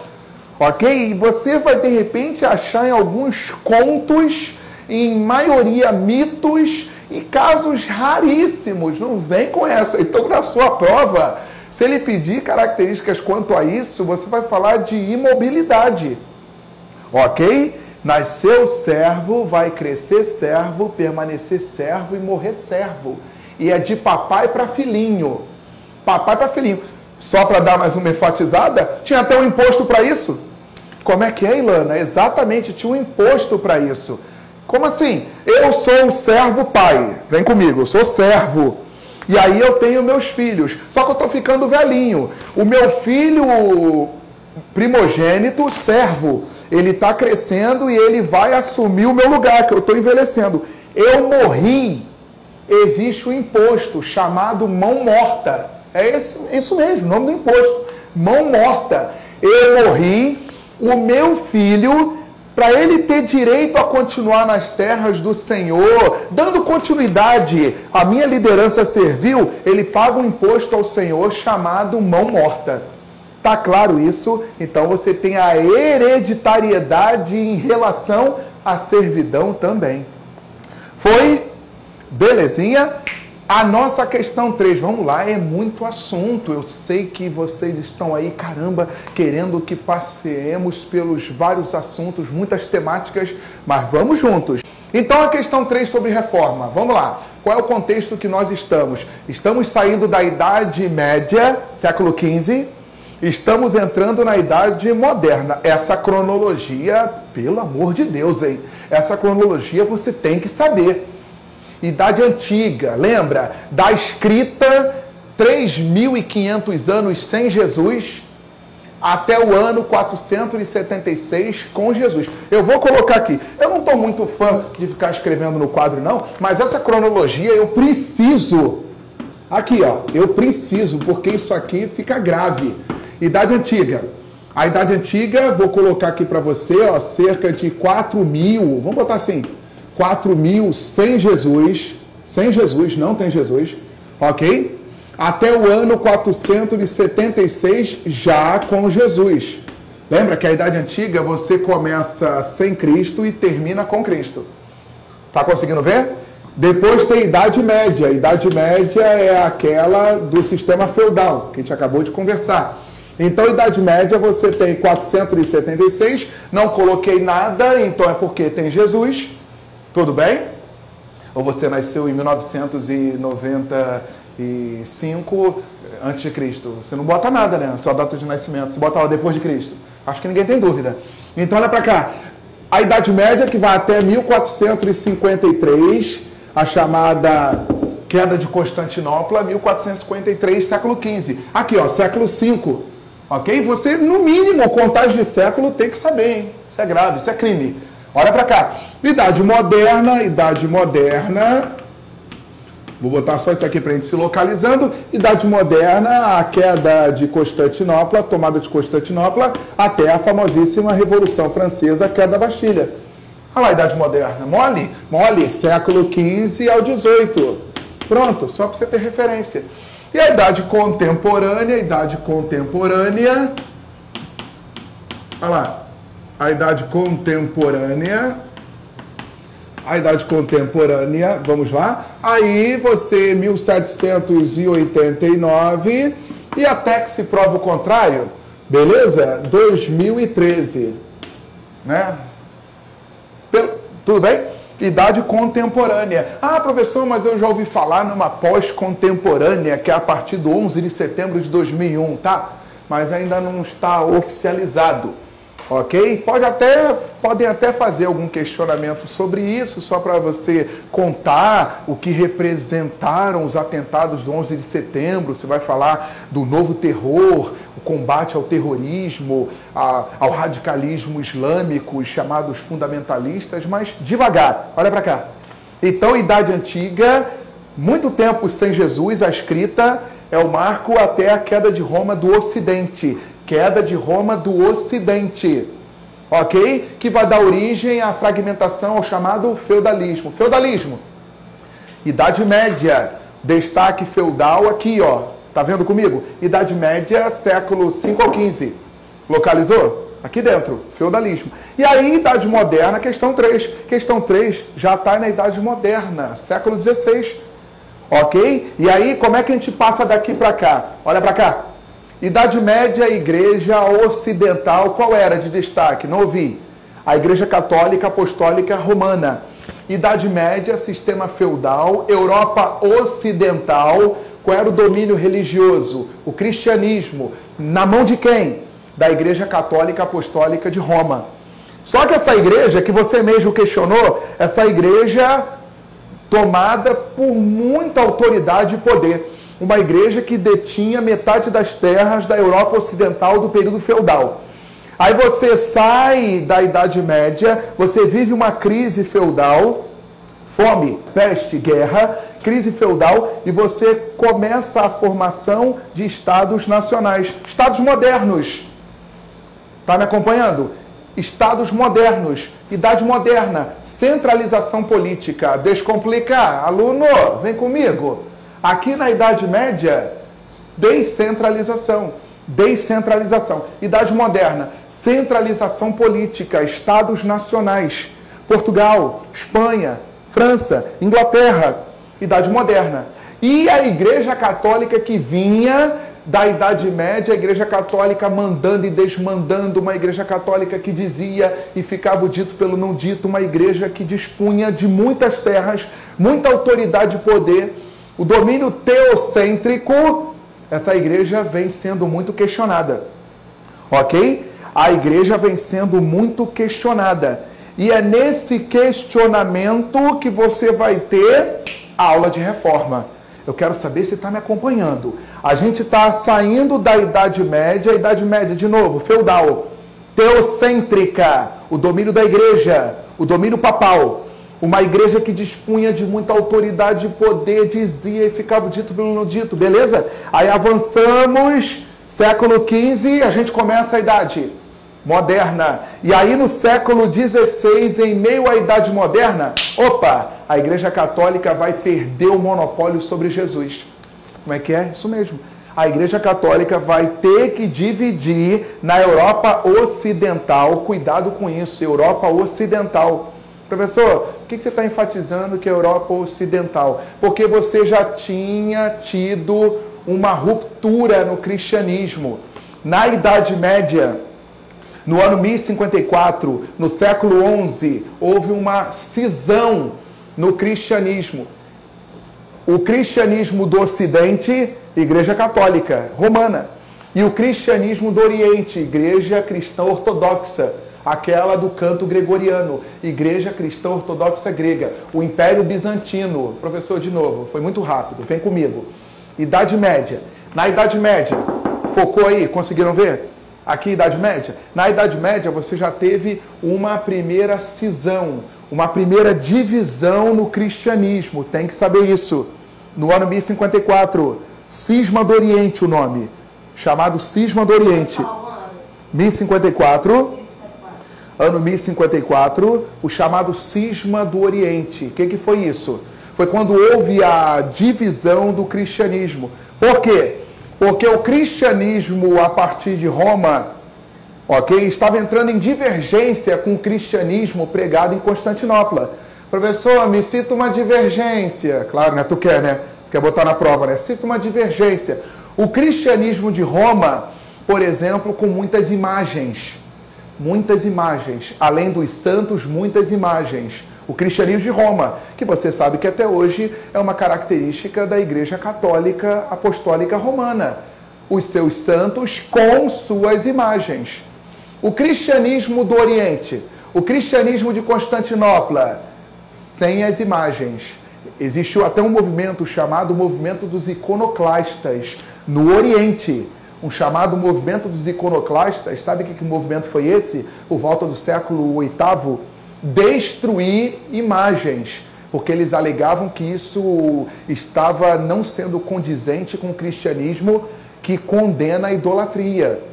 Ok? Você vai de repente achar em alguns contos, em maioria mitos e casos raríssimos. Não vem com essa. Então, na sua prova, se ele pedir características quanto a isso, você vai falar de imobilidade. Ok? Nasceu servo, vai crescer servo, permanecer servo e morrer servo. E é de papai para filhinho. Papai para filhinho. Só para dar mais uma enfatizada, tinha até um imposto para isso. Como é que é, Ilana? Exatamente, tinha um imposto para isso. Como assim? Eu sou um servo pai. Vem comigo, eu sou servo. E aí eu tenho meus filhos. Só que eu estou ficando velhinho. O meu filho primogênito, servo, ele está crescendo e ele vai assumir o meu lugar, que eu estou envelhecendo. Eu morri. Existe um imposto chamado mão morta. É isso mesmo, o nome do imposto. Mão morta. Eu morri, o meu filho... Para ele ter direito a continuar nas terras do Senhor, dando continuidade à minha liderança servil, ele paga um imposto ao Senhor chamado mão morta. Tá claro isso? Então você tem a hereditariedade em relação à servidão também. Foi? Belezinha? A nossa questão 3, vamos lá, é muito assunto. Eu sei que vocês estão aí, caramba, querendo que passeemos pelos vários assuntos, muitas temáticas, mas vamos juntos. Então a questão 3 sobre reforma, vamos lá. Qual é o contexto que nós estamos? Estamos saindo da Idade Média, século XV, estamos entrando na Idade Moderna. Essa cronologia, pelo amor de Deus, hein? Essa cronologia você tem que saber. Idade Antiga, lembra? Da escrita, 3.500 anos sem Jesus, até o ano 476 com Jesus. Eu vou colocar aqui. Eu não estou muito fã de ficar escrevendo no quadro, não, mas essa cronologia eu preciso. Aqui, ó, eu preciso, porque isso aqui fica grave. Idade Antiga. A Idade Antiga, vou colocar aqui para você, ó, cerca de 4.000, vamos botar assim, 4.000 sem Jesus, não tem Jesus, ok? Até o ano 476 já com Jesus. Lembra que a Idade Antiga você começa sem Cristo e termina com Cristo. Tá conseguindo ver? Depois tem Idade Média. A Idade Média é aquela do sistema feudal, que a gente acabou de conversar. Então, Idade Média você tem 476, não coloquei nada, então é porque tem Jesus. Tudo bem? Ou você nasceu em 1995 antes de Cristo? Você não bota nada, né? Sua data de nascimento. Você bota lá depois de Cristo. Acho que ninguém tem dúvida. Então, olha para cá. A Idade Média, que vai até 1453, a chamada queda de Constantinopla, 1453, século XV. Aqui, ó, século V. Ok? Você, no mínimo, contagem de século tem que saber, hein? Isso é grave, isso é crime. Olha para cá. Idade Moderna. Vou botar só isso aqui para a gente se localizando. Idade Moderna, a queda de Constantinopla, a tomada de Constantinopla, até a famosíssima Revolução Francesa, a queda da Bastilha. Olha lá a Idade Moderna. Mole? Mole, século XV ao XVIII. Pronto, só para você ter referência. E a Idade Contemporânea, olha lá. A Idade Contemporânea A idade contemporânea, vamos lá. Aí você, 1789, e até que se prova o contrário, beleza? 2013, né? Tudo bem? Idade contemporânea. Ah, professor, mas eu já ouvi falar numa pós-contemporânea, que é a partir do 11 de setembro de 2001, tá? Mas ainda não está oficializado, ok? Podem até fazer algum questionamento sobre isso, só para você contar o que representaram os atentados do 11 de setembro. Você vai falar do novo terror, o combate ao terrorismo, ao radicalismo islâmico, os chamados fundamentalistas, mas devagar, olha para cá. Então, Idade Antiga, muito tempo sem Jesus, a escrita é o marco até a queda de Roma do Ocidente. Queda de Roma do Ocidente, ok? Que vai dar origem à fragmentação, ao chamado feudalismo. Feudalismo, Idade Média, destaque feudal aqui, ó. Tá vendo comigo? Idade Média, século 5 ao 15. Localizou? Aqui dentro, feudalismo. E aí, Idade Moderna, questão 3. Questão 3 já está na Idade Moderna, século 16. Ok? E aí, como é que a gente passa daqui para cá? Olha para cá. Idade Média, Igreja Ocidental, qual era de destaque? Não ouvi. A Igreja Católica Apostólica Romana. Idade Média, sistema feudal, Europa Ocidental. Qual era o domínio religioso? O cristianismo. Na mão de quem? Da Igreja Católica Apostólica de Roma. Só que essa igreja, que você mesmo questionou, essa igreja tomada por muita autoridade e poder. Uma igreja que detinha metade das terras da Europa Ocidental do período feudal. Aí você sai da Idade Média, você vive uma crise feudal, fome, peste, guerra, crise feudal, e você começa a formação de estados nacionais, estados modernos. Está me acompanhando? Estados modernos, Idade Moderna, centralização política, descomplicar. Aluno, vem comigo. Aqui na Idade Média, descentralização. Descentralização. Idade Moderna, centralização política, estados nacionais. Portugal, Espanha, França, Inglaterra. Idade Moderna. E a Igreja Católica que vinha da Idade Média, a Igreja Católica mandando e desmandando, uma Igreja Católica que dizia e ficava o dito pelo não dito, uma igreja que dispunha de muitas terras, muita autoridade e poder. O domínio teocêntrico, essa igreja vem sendo muito questionada, ok? A igreja vem sendo muito questionada. E é nesse questionamento que você vai ter a aula de reforma. Eu quero saber se está me acompanhando. A gente está saindo da Idade Média, a Idade Média, de novo, feudal, teocêntrica, o domínio da igreja, o domínio papal. Uma igreja que dispunha de muita autoridade e poder, dizia e ficava dito pelo não dito, beleza? Aí avançamos, século XV, a gente começa a Idade Moderna. E aí no século XVI, em meio à Idade Moderna, opa, a Igreja Católica vai perder o monopólio sobre Jesus. Como é que é? Isso mesmo. A Igreja Católica vai ter que dividir na Europa Ocidental. Cuidado com isso, Europa Ocidental. Professor, por que você está enfatizando que é Europa Ocidental? Porque você já tinha tido uma ruptura no cristianismo. Na Idade Média, no ano 1054, no século XI, houve uma cisão no cristianismo. O cristianismo do Ocidente, Igreja Católica Romana. E o cristianismo do Oriente, Igreja Cristã Ortodoxa, aquela do canto gregoriano, Igreja Cristã Ortodoxa Grega. O Império Bizantino, professor, de novo, foi muito rápido, vem comigo. Idade Média. Na Idade Média, focou aí, conseguiram ver? Aqui, Idade Média. Na Idade Média, você já teve uma primeira cisão, uma primeira divisão no cristianismo. Tem que saber isso. No ano 1054, Cisma do Oriente, o nome. Chamado Cisma do Oriente. 1054, ano 1054, o chamado Cisma do Oriente. O que foi isso? Foi quando houve a divisão do cristianismo. Por quê? Porque o cristianismo, a partir de Roma, ok, estava entrando em divergência com o cristianismo pregado em Constantinopla. Professor, me cita uma divergência. Claro, né? Tu quer, né? Tu quer botar na prova, né? Cita uma divergência. O cristianismo de Roma, por exemplo, com muitas imagens. Muitas imagens. Além dos santos, muitas imagens. O cristianismo de Roma, que você sabe que até hoje é uma característica da Igreja Católica Apostólica Romana. Os seus santos com suas imagens. O cristianismo do Oriente, o cristianismo de Constantinopla, sem as imagens. Existiu até um movimento chamado movimento dos iconoclastas no Oriente. Um chamado movimento dos iconoclastas. Sabe que movimento foi esse? Por volta do século VIII. Destruir imagens. Porque eles alegavam que isso estava não sendo condizente com o cristianismo que condena a idolatria.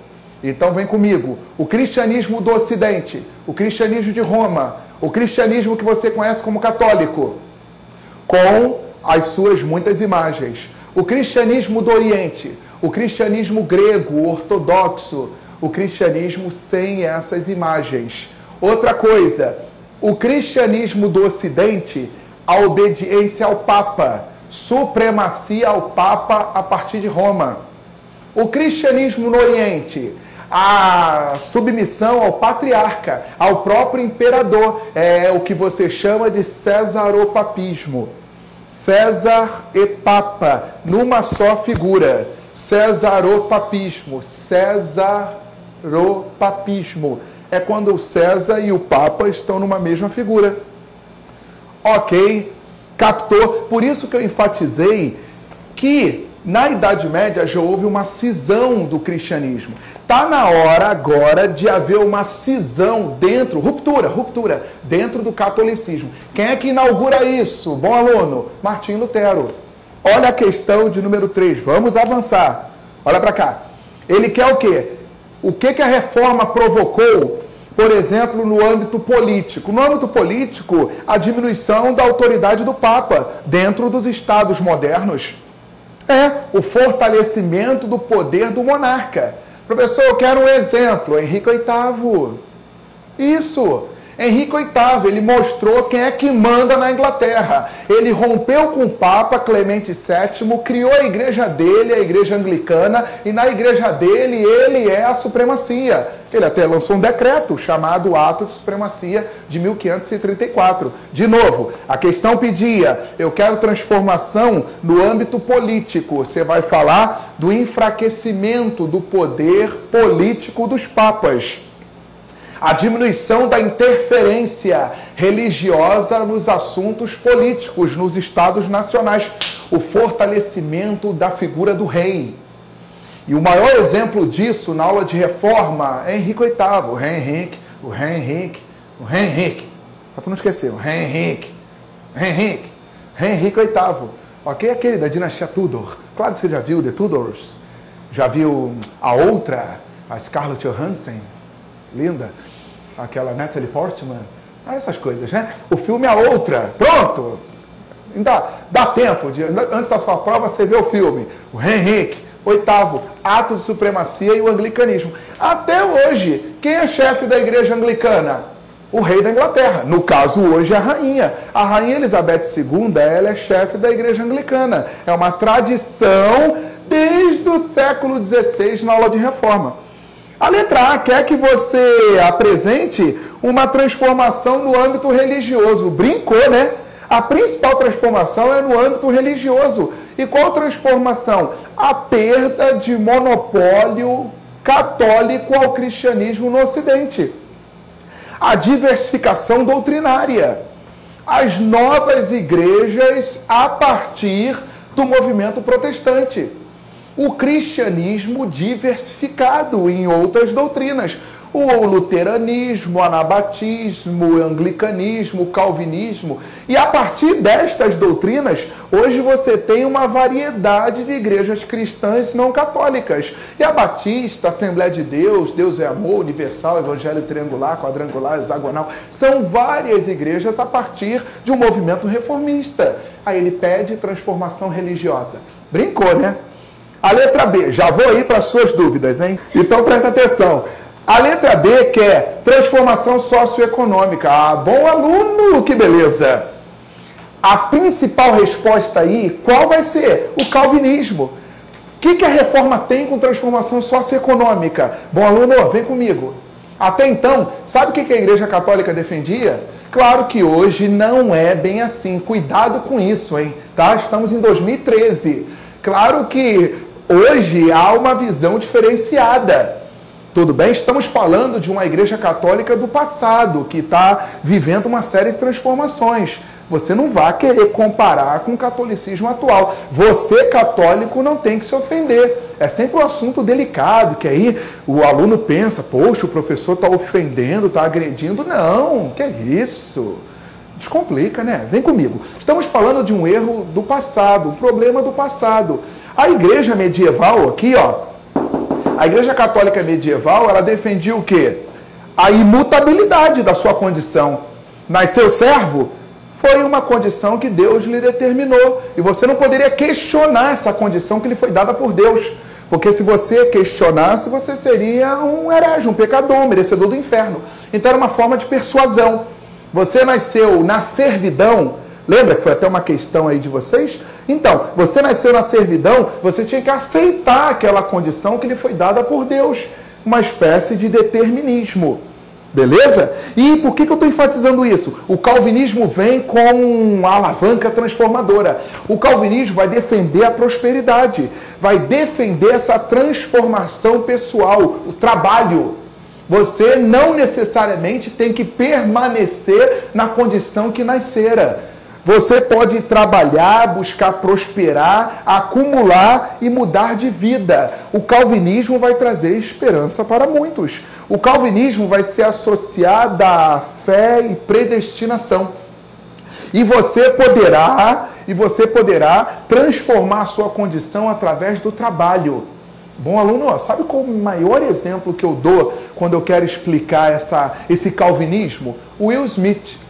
Então vem comigo. O cristianismo do Ocidente, o cristianismo de Roma, o cristianismo que você conhece como católico, com as suas muitas imagens. O cristianismo do Oriente, o cristianismo grego, ortodoxo, o cristianismo sem essas imagens. Outra coisa, o cristianismo do Ocidente, a obediência ao Papa, supremacia ao Papa a partir de Roma. O cristianismo no Oriente, a submissão ao patriarca, ao próprio imperador, é o que você chama de cesaropapismo. César e Papa, numa só figura. Cesaropapismo. Cesaropapismo. É quando o César e o Papa estão numa mesma figura. Ok, captou? Por isso que eu enfatizei que na Idade Média já houve uma cisão do cristianismo. Está na hora agora de haver uma cisão dentro, ruptura, dentro do catolicismo. Quem é que inaugura isso? Bom aluno, Martinho Lutero. Olha a questão de número 3, vamos avançar. Olha para cá. Ele quer o quê? O que a reforma provocou, por exemplo, no âmbito político? No âmbito político, a diminuição da autoridade do Papa dentro dos estados modernos. O fortalecimento do poder do monarca. Professor, eu quero um exemplo. Henrique VIII. Isso. Henrique VIII, ele mostrou quem é que manda na Inglaterra. Ele rompeu com o Papa Clemente VII, criou a igreja dele, a igreja anglicana, e na igreja dele, ele é a supremacia. Ele até lançou um decreto chamado Ato de Supremacia de 1534. De novo, a questão pedia, eu quero transformação no âmbito político. Você vai falar do enfraquecimento do poder político dos papas. A diminuição da interferência religiosa nos assuntos políticos, nos estados nacionais. O fortalecimento da figura do rei. E o maior exemplo disso na aula de reforma é Henrique VIII. O rei Henrique. Para tu não esquecer, o rei Henrique VIII. Ok? Aquele da dinastia Tudor. Claro que você já viu The Tudors. Já viu a outra, a Scarlett Johansson. Linda. Aquela Natalie Portman. Essas coisas, né? O filme A Outra. Pronto! Ainda dá tempo. Antes da sua prova, você vê o filme. O Henrique VIII. Ato de Supremacia e o Anglicanismo. Até hoje, quem é chefe da igreja anglicana? O rei da Inglaterra. No caso, hoje, a rainha. A rainha Elizabeth II, ela é chefe da igreja anglicana. É uma tradição desde o século XVI na aula de reforma. A letra A quer que você apresente uma transformação no âmbito religioso. Brincou, né? A principal transformação é no âmbito religioso. E qual transformação? A perda de monopólio católico ao cristianismo no Ocidente. A diversificação doutrinária. As novas igrejas a partir do movimento protestante. O cristianismo diversificado em outras doutrinas. O luteranismo, o anabatismo, o anglicanismo, o calvinismo. E a partir destas doutrinas, hoje você tem uma variedade de igrejas cristãs não católicas. E a Batista, Assembleia de Deus, Deus é Amor, Universal, Evangelho Triangular, Quadrangular, Hexagonal. São várias igrejas a partir de um movimento reformista. Aí ele pede transformação religiosa. Brincou, né? A letra B, já vou aí para as suas dúvidas, hein? Então presta atenção. A letra B quer transformação socioeconômica. Ah, bom aluno, que beleza! A principal resposta aí, qual vai ser? O calvinismo. O que a reforma tem com transformação socioeconômica? Bom aluno, vem comigo. Até então, sabe o que a Igreja Católica defendia? Claro que hoje não é bem assim. Cuidado com isso, hein? Tá? Estamos em 2013. Claro que hoje há uma visão diferenciada. Tudo bem? Estamos falando de uma Igreja Católica do passado, que está vivendo uma série de transformações. Você não vai querer comparar com o catolicismo atual. Você, católico, não tem que se ofender. É sempre um assunto delicado, que aí o aluno pensa, poxa, o professor está ofendendo, está agredindo. Não, que é isso? Descomplica, né? Vem comigo. Estamos falando de um erro do passado, um problema do passado. A igreja medieval aqui, ó, a Igreja Católica medieval, ela defendia o quê? A imutabilidade da sua condição. Nasceu servo? Foi uma condição que Deus lhe determinou. E você não poderia questionar essa condição que lhe foi dada por Deus. Porque se você questionasse, você seria um herege, um pecador, um merecedor do inferno. Então era uma forma de persuasão. Você nasceu na servidão. Lembra que foi até uma questão aí de vocês? Então, você nasceu na servidão, você tinha que aceitar aquela condição que lhe foi dada por Deus. Uma espécie de determinismo. Beleza? E por que eu estou enfatizando isso? O calvinismo vem com uma alavanca transformadora. O calvinismo vai defender a prosperidade, vai defender essa transformação pessoal, o trabalho. Você não necessariamente tem que permanecer na condição que nascera. Você pode trabalhar, buscar prosperar, acumular e mudar de vida. O calvinismo vai trazer esperança para muitos. O calvinismo vai ser associado à fé e predestinação. E você poderá transformar a sua condição através do trabalho. Bom aluno, sabe qual o maior exemplo que eu dou quando eu quero explicar esse calvinismo? Will Smith.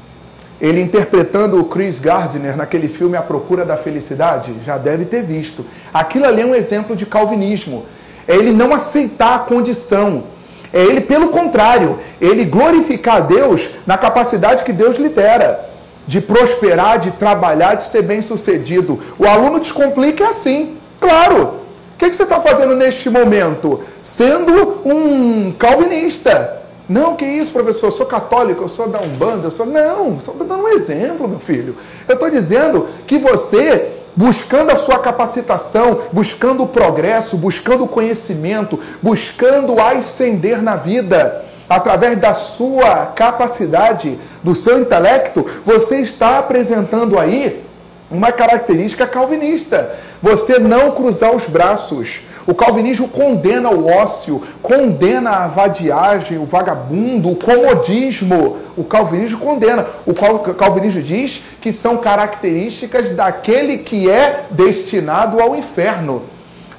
Ele interpretando o Chris Gardner naquele filme A Procura da Felicidade, já deve ter visto. Aquilo ali é um exemplo de calvinismo. É ele não aceitar a condição. É ele, pelo contrário, ele glorificar a Deus na capacidade que Deus lhe dera. De prosperar, de trabalhar, de ser bem-sucedido. O aluno descomplica é assim. Claro. O que você está fazendo neste momento? Sendo um calvinista. Não, que isso, professor? Eu sou católico, eu sou da Umbanda, eu sou... Não, só estou dando um exemplo, meu filho. Eu estou dizendo que você, buscando a sua capacitação, buscando o progresso, buscando o conhecimento, buscando ascender na vida, através da sua capacidade, do seu intelecto, você está apresentando aí uma característica calvinista. Você não cruzar os braços. O calvinismo condena o ócio, condena a vadiagem, o vagabundo, o comodismo. O calvinismo condena. O calvinismo diz que são características daquele que é destinado ao inferno.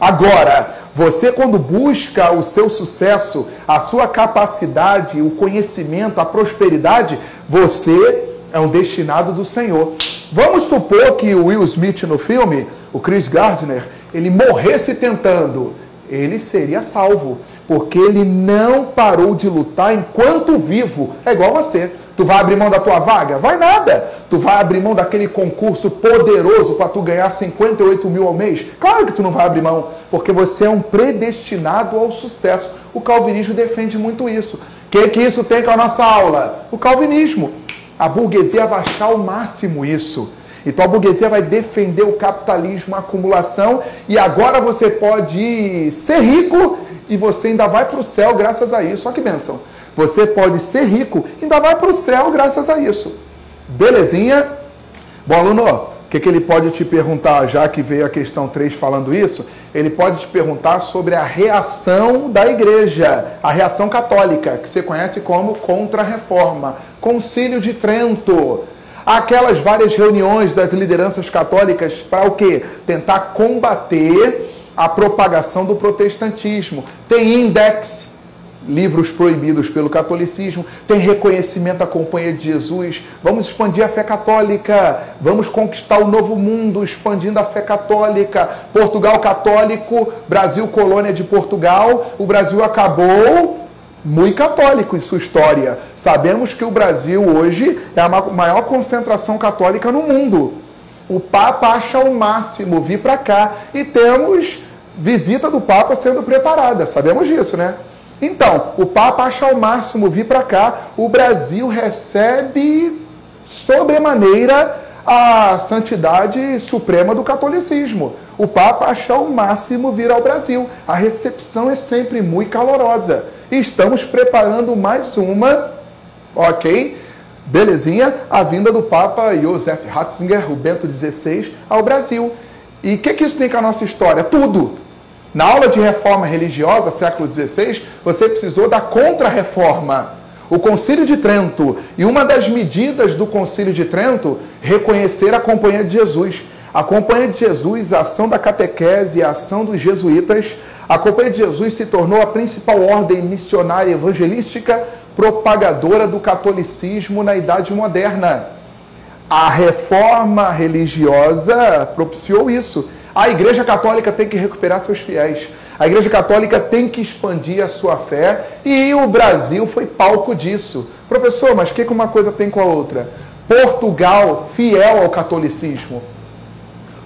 Agora, você quando busca o seu sucesso, a sua capacidade, o conhecimento, a prosperidade, você é um destinado do Senhor. Vamos supor que o Will Smith no filme, o Chris Gardner, ele morresse tentando, ele seria salvo, porque ele não parou de lutar enquanto vivo. É igual você. Tu vai abrir mão da tua vaga? Vai nada. Tu vai abrir mão daquele concurso poderoso para tu ganhar 58 mil ao mês? Claro que tu não vai abrir mão, porque você é um predestinado ao sucesso. O calvinismo defende muito isso. O que isso tem com a nossa aula? O calvinismo. A burguesia vai achar ao máximo isso. Então a burguesia vai defender o capitalismo, a acumulação, e agora você pode ser rico e você ainda vai para o céu graças a isso. Olha que bênção. Você pode ser rico e ainda vai para o céu graças a isso. Belezinha? Bom, aluno, o que ele pode te perguntar, já que veio a questão 3 falando isso? Ele pode te perguntar sobre a reação da igreja, a reação católica, que você conhece como Contra-Reforma, Concílio de Trento. Aquelas várias reuniões das lideranças católicas para o quê? Tentar combater a propagação do protestantismo. Tem Index, livros proibidos pelo catolicismo, tem Reconhecimento à Companhia de Jesus. Vamos expandir a fé católica, vamos conquistar o novo mundo expandindo a fé católica. Portugal católico, Brasil colônia de Portugal, o Brasil acabou muito católico em sua história. Sabemos que o Brasil hoje é a maior concentração católica no mundo. O Papa acha o máximo vir para cá e temos visita do Papa sendo preparada. Sabemos disso, né? Então, o Papa acha o máximo vir para cá. O Brasil recebe sobremaneira a santidade suprema do catolicismo. O Papa acha o máximo vir ao Brasil. A recepção é sempre muito calorosa. E estamos preparando mais uma, ok? Belezinha, a vinda do Papa Josef Ratzinger, o Bento XVI, ao Brasil. E o que isso tem com a nossa história? Tudo. Na aula de reforma religiosa, século XVI, você precisou da contra-reforma. O Concílio de Trento, e uma das medidas do Concílio de Trento, reconhecer a Companhia de Jesus. A Companhia de Jesus, a ação da catequese, a ação dos jesuítas, a Companhia de Jesus se tornou a principal ordem missionária evangelística propagadora do catolicismo na Idade Moderna. A reforma religiosa propiciou isso. A Igreja Católica tem que recuperar seus fiéis. A Igreja Católica tem que expandir a sua fé e o Brasil foi palco disso. Professor, mas o que uma coisa tem com a outra? Portugal, fiel ao catolicismo.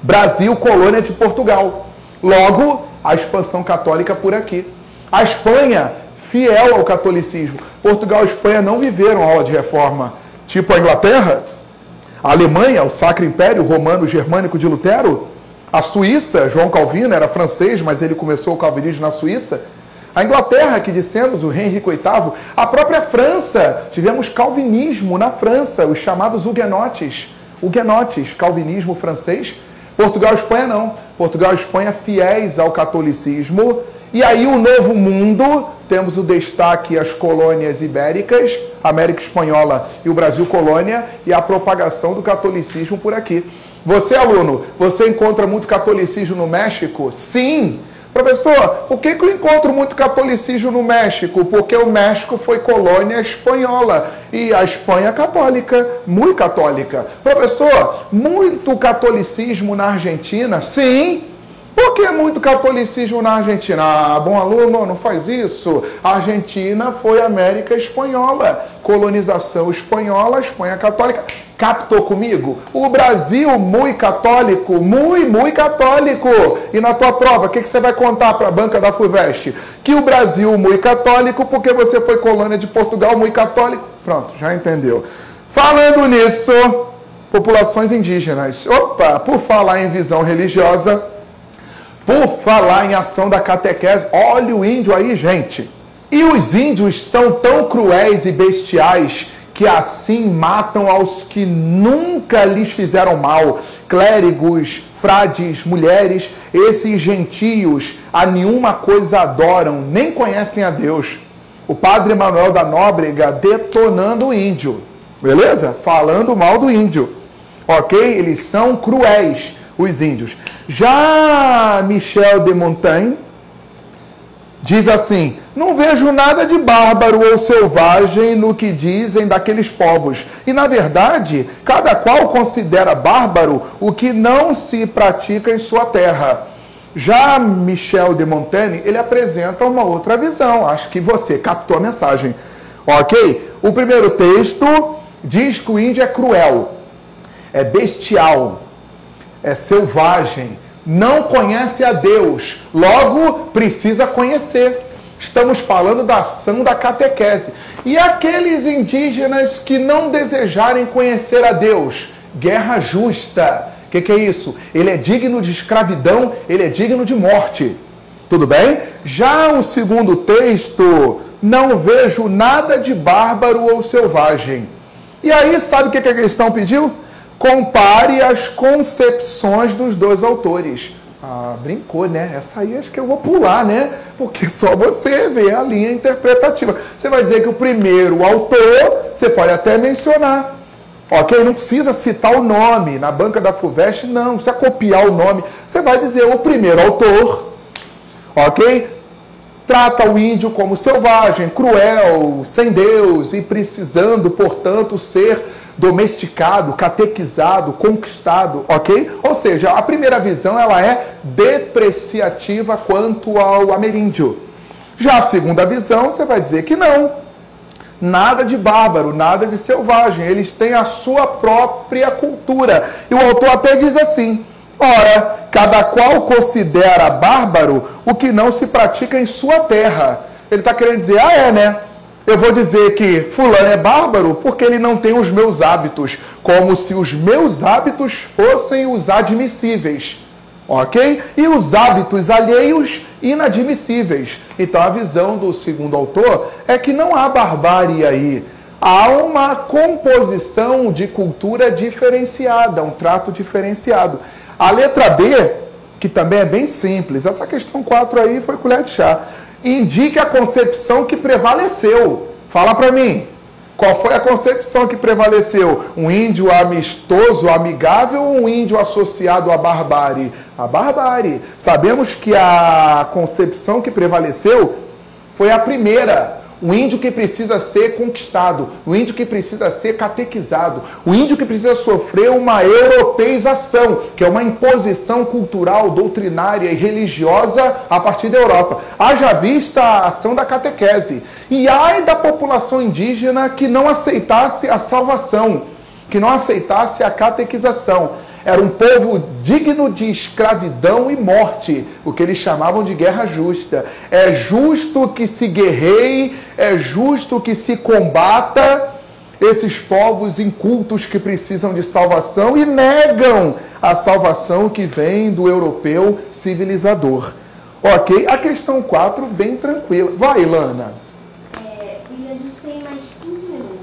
Brasil, colônia de Portugal. Logo, a expansão católica por aqui. A Espanha, fiel ao catolicismo. Portugal e Espanha não viveram a aula de reforma. Tipo a Inglaterra, a Alemanha, o Sacro Império Romano-Germânico de Lutero. A Suíça, João Calvino era francês, mas ele começou o calvinismo na Suíça. A Inglaterra, que dissemos, o rei Henrique VIII. A própria França, tivemos calvinismo na França, os chamados huguenotes. Huguenotes, calvinismo francês. Portugal e Espanha não. Portugal e Espanha fiéis ao catolicismo. E aí o Novo Mundo, temos o destaque as colônias ibéricas, América Espanhola e o Brasil colônia, e a propagação do catolicismo por aqui. Você, aluno, você encontra muito catolicismo no México? Sim! Professor, por que eu encontro muito catolicismo no México? Porque o México foi colônia espanhola e a Espanha é católica, muito católica. Professor, muito catolicismo na Argentina? Sim! Por que muito catolicismo na Argentina? Ah, bom aluno, não faz isso. A Argentina foi América Espanhola, colonização espanhola, Espanha católica. Captou comigo? O Brasil, muito católico, muito católico. E na tua prova, o que você vai contar para a banca da FUVEST? Que o Brasil, muito católico, porque você foi colônia de Portugal, muito católico. Pronto, já entendeu. Falando nisso, populações indígenas. Opa, por falar em visão religiosa, por falar em ação da catequese, olha o índio aí, gente. E os índios são tão cruéis e bestiais que assim matam aos que nunca lhes fizeram mal. Clérigos, frades, mulheres, esses gentios a nenhuma coisa adoram, nem conhecem a Deus. O padre Manuel da Nóbrega detonando o índio, beleza? Falando mal do índio, ok? Eles são cruéis, os índios. Já Michel de Montaigne diz assim: não vejo nada de bárbaro ou selvagem no que dizem daqueles povos. E, na verdade, cada qual considera bárbaro o que não se pratica em sua terra. Já Michel de Montaigne, ele apresenta uma outra visão. Acho que você captou a mensagem. Ok? O primeiro texto diz que o índio é cruel, é bestial, é selvagem, não conhece a Deus, logo precisa conhecer. Estamos falando da ação da catequese. E aqueles indígenas que não desejarem conhecer a Deus, guerra justa. O que é isso? Ele é digno de escravidão, ele é digno de morte. Tudo bem? Já o segundo texto, não vejo nada de bárbaro ou selvagem. E aí, sabe o que a questão pediu? Compare as concepções dos dois autores. Ah, brincou, né? Essa aí acho que eu vou pular, né? Porque só você vê a linha interpretativa. Você vai dizer que o primeiro autor, você pode até mencionar. Ok? Não precisa citar o nome. Na banca da FUVEST, não precisa copiar o nome. Você vai dizer o primeiro autor. Ok? Trata o índio como selvagem, cruel, sem Deus e precisando, portanto, ser domesticado, catequizado, conquistado, ok? Ou seja, a primeira visão ela é depreciativa quanto ao ameríndio. Já a segunda visão, você vai dizer que não. Nada de bárbaro, nada de selvagem. Eles têm a sua própria cultura. E o autor até diz assim: ora, cada qual considera bárbaro o que não se pratica em sua terra. Ele está querendo dizer, né? Eu vou dizer que fulano é bárbaro porque ele não tem os meus hábitos, como se os meus hábitos fossem os admissíveis. Ok? E os hábitos alheios, inadmissíveis. Então a visão do segundo autor é que não há barbárie aí. Há uma composição de cultura diferenciada, um trato diferenciado. A letra B, que também é bem simples, essa questão 4 aí foi colher de chá, indica a concepção que prevaleceu. Fala para mim. Qual foi a concepção que prevaleceu? Um índio amistoso, amigável ou um índio associado à barbárie? A barbárie. Sabemos que a concepção que prevaleceu foi a primeira. O índio que precisa ser conquistado, o índio que precisa ser catequizado, o índio que precisa sofrer uma europeização, que é uma imposição cultural, doutrinária e religiosa a partir da Europa. Haja vista a ação da catequese. E ai da população indígena que não aceitasse a salvação, que não aceitasse a catequização. Era um povo digno de escravidão e morte, o que eles chamavam de guerra justa. É justo que se guerreie, é justo que se combata esses povos incultos que precisam de salvação e negam a salvação que vem do europeu civilizador. Ok? A questão 4, bem tranquila. Vai, Ilana. E a gente tem mais 15 minutos.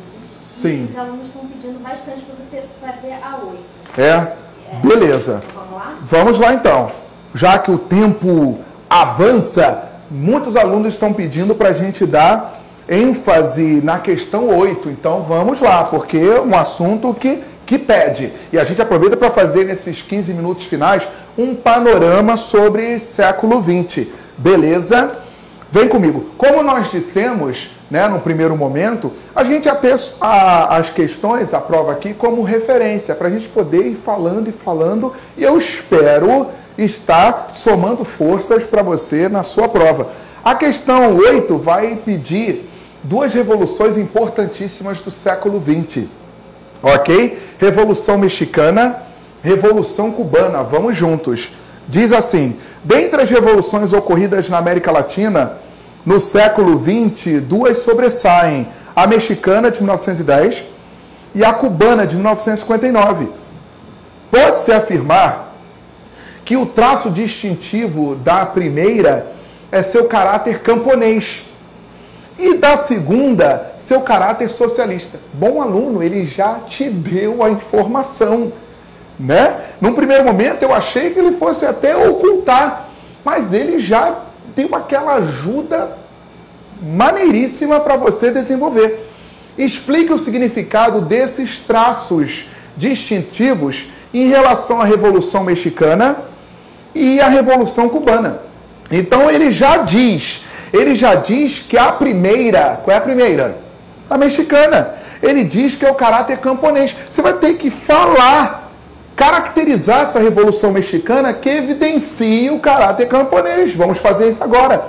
Sim. Os alunos estão pedindo bastante para você fazer a 8. Beleza. Vamos lá? Vamos lá então. Já que o tempo avança, muitos alunos estão pedindo para a gente dar ênfase na questão 8. Então vamos lá, porque é um assunto que pede. E a gente aproveita para fazer nesses 15 minutos finais um panorama sobre século XX. Beleza? Vem comigo. Como nós dissemos, no primeiro momento, a gente até as questões, a prova aqui, como referência, para a gente poder ir falando, e eu espero estar somando forças para você na sua prova. A questão 8 vai pedir duas revoluções importantíssimas do século XX, ok? Revolução Mexicana, Revolução Cubana, vamos juntos. Diz assim: dentre as revoluções ocorridas na América Latina, no século XX, duas sobressaem: a mexicana de 1910 e a cubana de 1959. Pode-se afirmar que o traço distintivo da primeira é seu caráter camponês e da segunda, seu caráter socialista. Bom aluno, ele já te deu a informação, Num primeiro momento eu achei que ele fosse até ocultar, mas ele já deu aquela ajuda maneiríssima para você desenvolver. Explique o significado desses traços distintivos em relação à Revolução Mexicana e à Revolução Cubana. Então ele já diz que a primeira, qual é a primeira? A mexicana. Ele diz que é o caráter camponês. Você vai ter que caracterizar essa Revolução Mexicana que evidencia o caráter camponês. Vamos fazer isso agora.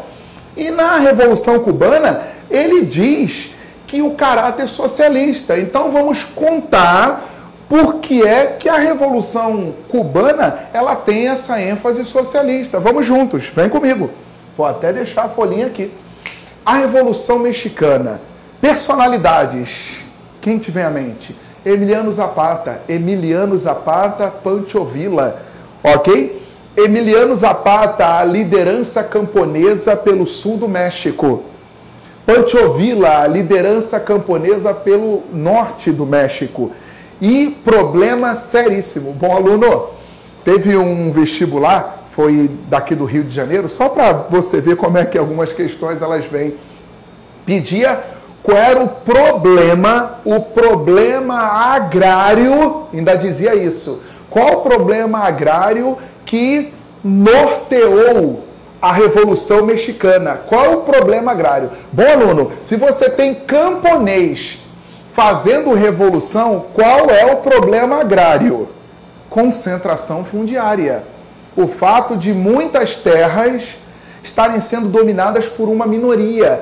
E na Revolução Cubana, ele diz que o caráter socialista. Então vamos contar por que é que a Revolução Cubana ela tem essa ênfase socialista. Vamos juntos, vem comigo. Vou até deixar a folhinha aqui. A Revolução Mexicana. Personalidades. Quem te vem à mente? Emiliano Zapata, Pancho Villa, ok? Emiliano Zapata, a liderança camponesa pelo sul do México. Pancho Villa, a liderança camponesa pelo norte do México. E problema seríssimo. Bom, aluno, teve um vestibular, foi daqui do Rio de Janeiro, só para você ver como é que algumas questões elas vêm. Pedia qual era o problema agrário, ainda dizia isso. Qual o problema agrário que norteou a Revolução Mexicana? Qual é o problema agrário? Bom, aluno, se você tem camponês fazendo revolução, qual é o problema agrário? Concentração fundiária. O fato de muitas terras estarem sendo dominadas por uma minoria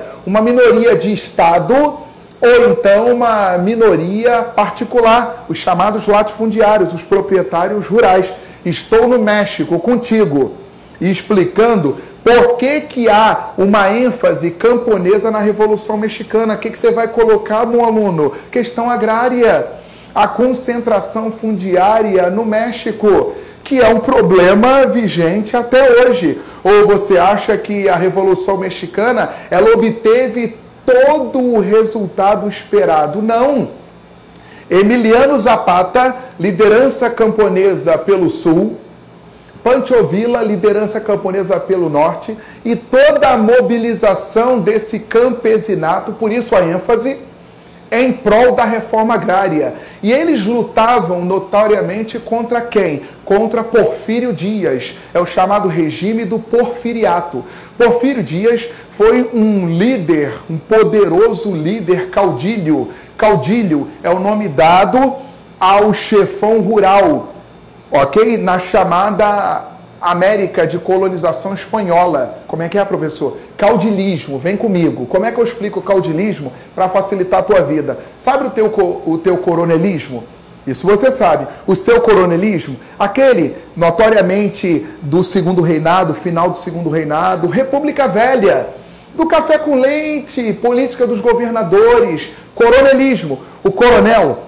de Estado ou então uma minoria particular, os chamados latifundiários, os proprietários rurais. Estou no México contigo, explicando por que há uma ênfase camponesa na Revolução Mexicana. O que você vai colocar, meu aluno? Questão agrária. A concentração fundiária no México, que é um problema vigente até hoje. Ou você acha que a Revolução Mexicana, ela obteve todo o resultado esperado? Não. Emiliano Zapata, liderança camponesa pelo sul, Pancho Villa, liderança camponesa pelo norte, e toda a mobilização desse campesinato, por isso a ênfase, em prol da reforma agrária. E eles lutavam notoriamente contra quem? Contra Porfírio Dias. É o chamado regime do porfiriato. Porfírio Dias foi um líder, um poderoso líder caudilho. Caudilho é o nome dado ao chefão rural, ok? Na chamada América de colonização espanhola. Como é que é, professor? Caudilismo, vem comigo. Como é que eu explico o caudilismo para facilitar a tua vida? Sabe o teu coronelismo? Isso você sabe. O seu coronelismo, aquele notoriamente do segundo reinado, final do segundo reinado, República Velha, do café com leite, política dos governadores, coronelismo. O coronel,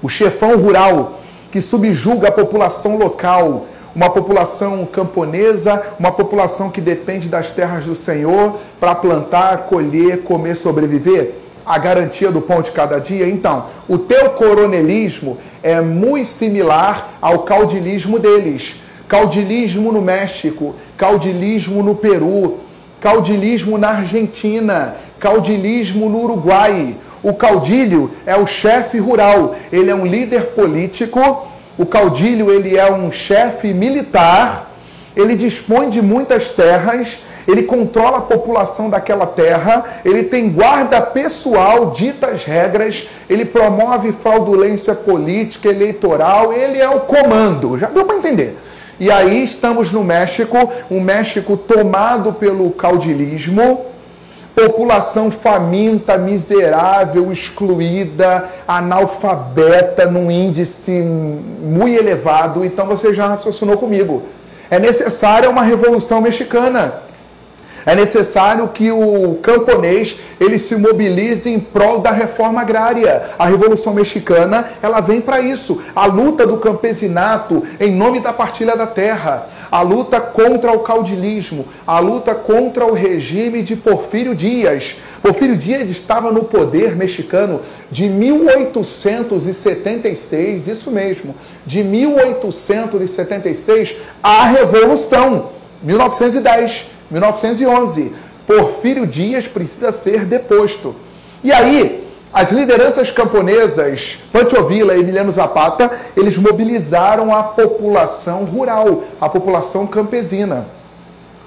o chefão rural, que subjuga a população local, uma população camponesa, uma população que depende das terras do Senhor para plantar, colher, comer, sobreviver, a garantia do pão de cada dia. Então, o teu coronelismo é muito similar ao caudilismo deles. Caudilismo no México, caudilismo no Peru, caudilismo na Argentina, caudilismo no Uruguai. O caudilho é o chefe rural, ele é um líder político. O caudilho, ele é um chefe militar, ele dispõe de muitas terras, ele controla a população daquela terra, ele tem guarda pessoal, ditas regras, ele promove fraudulência política, eleitoral, ele é o comando, já deu para entender. E aí estamos no México, um México tomado pelo caudilismo, população faminta, miserável, excluída, analfabeta, num índice muito elevado. Então você já raciocinou comigo. É necessária uma revolução mexicana. É necessário que o camponês ele se mobilize em prol da reforma agrária. A Revolução Mexicana ela vem para isso. A luta do campesinato em nome da partilha da terra. A luta contra o caudilismo, a luta contra o regime de Porfírio Dias. Porfírio Dias estava no poder mexicano de 1876, isso mesmo, de 1876 à Revolução, 1910, 1911. Porfírio Dias precisa ser deposto. E aí, as lideranças camponesas, Pancho Villa e Emiliano Zapata, eles mobilizaram a população rural, a população campesina.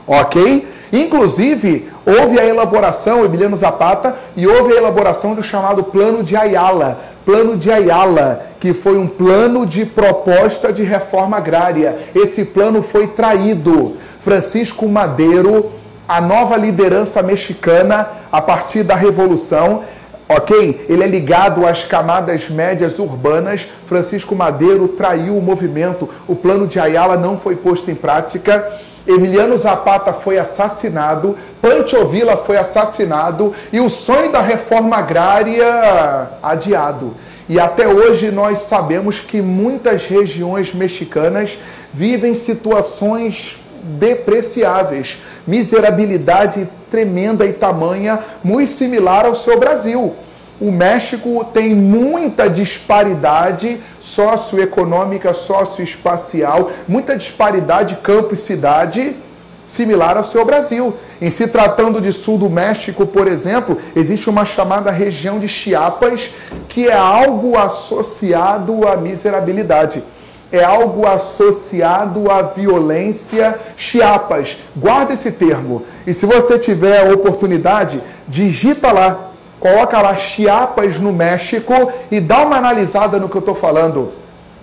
Ok? Inclusive, houve a elaboração, Emiliano Zapata, e houve a elaboração do chamado Plano de Ayala. Plano de Ayala, que foi um plano de proposta de reforma agrária. Esse plano foi traído. Francisco Madero, a nova liderança mexicana, a partir da Revolução, ok? Ele é ligado às camadas médias urbanas. Francisco Madero traiu o movimento. O plano de Ayala não foi posto em prática. Emiliano Zapata foi assassinado. Pancho Villa foi assassinado. E o sonho da reforma agrária adiado. E até hoje nós sabemos que muitas regiões mexicanas vivem situações depreciáveis. Miserabilidade tremenda e tamanha, muito similar ao seu Brasil. O México tem muita disparidade socioeconômica, socioespacial, muita disparidade campo e cidade, similar ao seu Brasil. Em se tratando de sul do México, por exemplo, existe uma chamada região de Chiapas, que é algo associado à miserabilidade. É algo associado à violência. Chiapas, guarda esse termo. E se você tiver a oportunidade, digita lá, coloca lá Chiapas no México e dá uma analisada no que eu estou falando.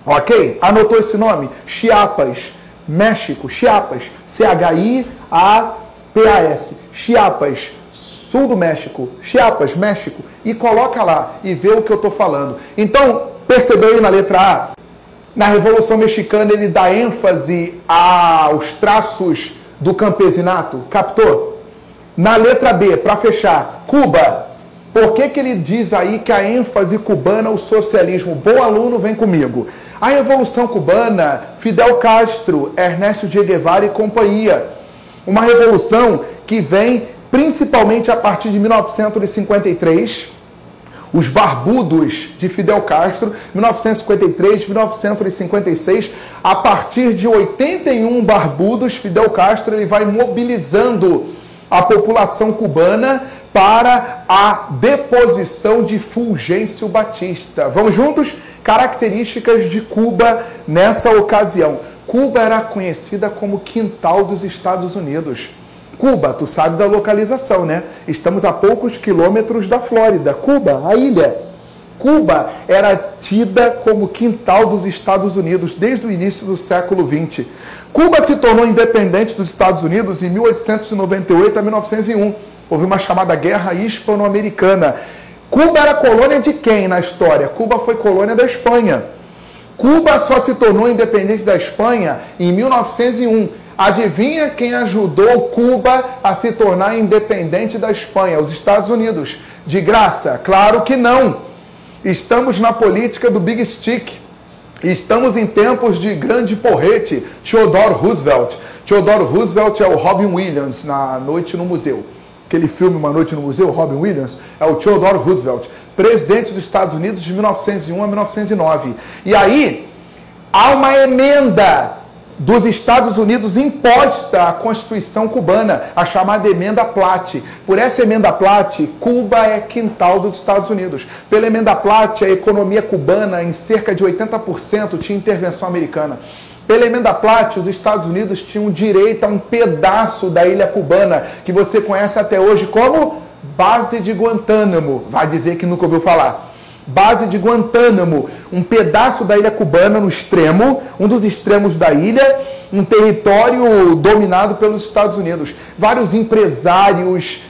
Ok? Anotou esse nome? Chiapas, México, Chiapas, C-H-I-A-P-A-S. PAS, Chiapas, sul do México, Chiapas, México, e coloca lá e vê o que eu estou falando. Então, percebeu aí na letra A? Na Revolução Mexicana ele dá ênfase aos traços do campesinato, captou? Na letra B, para fechar, Cuba, por que ele diz aí que a ênfase cubana é o socialismo? Bom aluno, vem comigo. A Revolução Cubana, Fidel Castro, Ernesto Che Guevara e companhia. Uma revolução que vem principalmente a partir de 1953, os barbudos de Fidel Castro, 1953, 1956, a partir de 81 barbudos, Fidel Castro ele vai mobilizando a população cubana para a deposição de Fulgêncio Batista. Vamos juntos? Características de Cuba nessa ocasião. Cuba era conhecida como quintal dos Estados Unidos. Cuba, tu sabe da localização, né? Estamos a poucos quilômetros da Flórida. Cuba, a ilha. Cuba era tida como quintal dos Estados Unidos desde o início do século XX. Cuba se tornou independente dos Estados Unidos em 1898 a 1901. Houve uma chamada Guerra Hispano-Americana. Cuba era colônia de quem na história? Cuba foi colônia da Espanha. Cuba só se tornou independente da Espanha em 1901. Adivinha quem ajudou Cuba a se tornar independente da Espanha? Os Estados Unidos. De graça? Claro que não. Estamos na política do Big Stick. Estamos em tempos de grande porrete. Theodore Roosevelt. Theodore Roosevelt é o Robin Williams na Noite no Museu. Aquele filme Uma Noite no Museu, Robin Williams, é o Theodore Roosevelt, presidente dos Estados Unidos de 1901 a 1909. E aí, há uma emenda dos Estados Unidos imposta à Constituição cubana, a chamada Emenda Platt. Por essa Emenda Platt, Cuba é quintal dos Estados Unidos. Pela Emenda Platt, a economia cubana, em cerca de 80%, tinha intervenção americana. Pela Emenda Platt, os Estados Unidos tinham direito a um pedaço da ilha cubana, que você conhece até hoje como Base de Guantánamo. Vai dizer que nunca ouviu falar. Base de Guantánamo, um pedaço da ilha cubana no extremo, um dos extremos da ilha, um território dominado pelos Estados Unidos. Vários empresários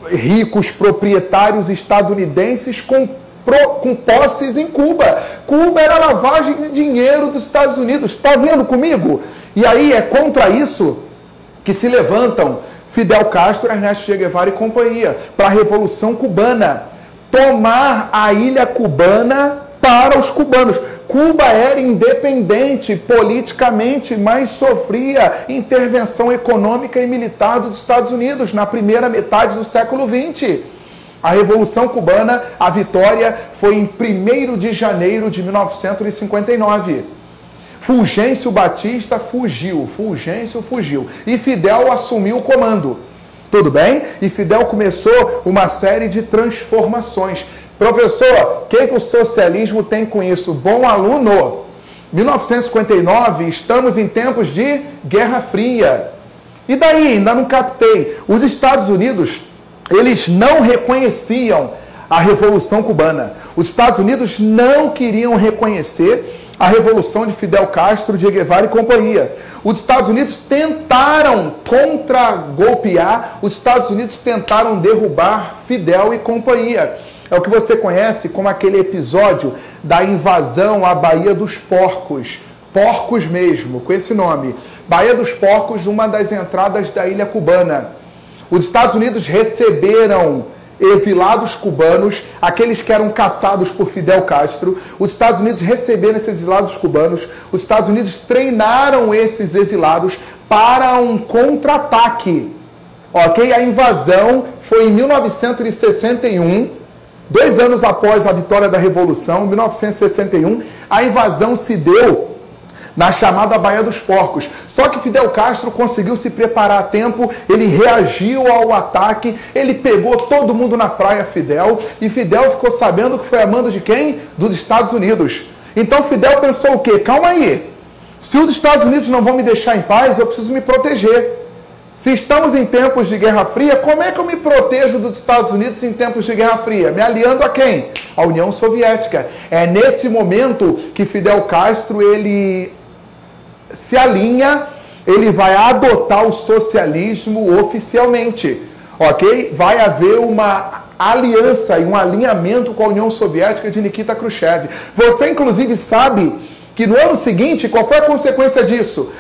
ricos, proprietários estadunidenses com posses em Cuba. Cuba era lavagem de dinheiro dos Estados Unidos. Está vendo comigo? E aí é contra isso que se levantam Fidel Castro, Ernesto Che Guevara e companhia para a Revolução Cubana. Tomar a ilha cubana para os cubanos. Cuba era independente politicamente, mas sofria intervenção econômica e militar dos Estados Unidos na primeira metade do século XX. A Revolução Cubana, a vitória foi em 1º de janeiro de 1959. Fulgêncio Batista fugiu, Fulgêncio fugiu. E Fidel assumiu o comando. Tudo bem? E Fidel começou uma série de transformações. Professor, o que o socialismo tem com isso? Bom aluno, 1959, estamos em tempos de Guerra Fria. E daí? Ainda não captei. Os Estados Unidos, eles não reconheciam a Revolução Cubana. Os Estados Unidos não queriam reconhecer a Revolução de Fidel Castro, Che Guevara e companhia. Os Estados Unidos tentaram contra-golpear, os Estados Unidos tentaram derrubar Fidel e companhia. É o que você conhece como aquele episódio da invasão à Baía dos Porcos. Porcos mesmo, com esse nome. Baía dos Porcos, uma das entradas da ilha cubana. Os Estados Unidos receberam exilados cubanos, aqueles que eram caçados por Fidel Castro. Os Estados Unidos receberam esses exilados cubanos. Os Estados Unidos treinaram esses exilados para um contra-ataque. Ok? A invasão foi em 1961, 2 anos após a vitória da Revolução, 1961, a invasão se deu na chamada Baía dos Porcos. Só que Fidel Castro conseguiu se preparar a tempo, ele reagiu ao ataque, ele pegou todo mundo na praia, Fidel, e Fidel ficou sabendo que foi a mando de quem? Dos Estados Unidos. Então Fidel pensou o quê? Calma aí, se os Estados Unidos não vão me deixar em paz, eu preciso me proteger. Se estamos em tempos de Guerra Fria, como é que eu me protejo dos Estados Unidos em tempos de Guerra Fria? Me aliando a quem? A União Soviética. É nesse momento que Fidel Castro, ele se alinha ele vai adotar o socialismo oficialmente, ok? Vai haver uma aliança e um alinhamento com a União Soviética de Nikita Khrushchev. Você, inclusive, sabe que no ano seguinte, qual foi a consequência disso?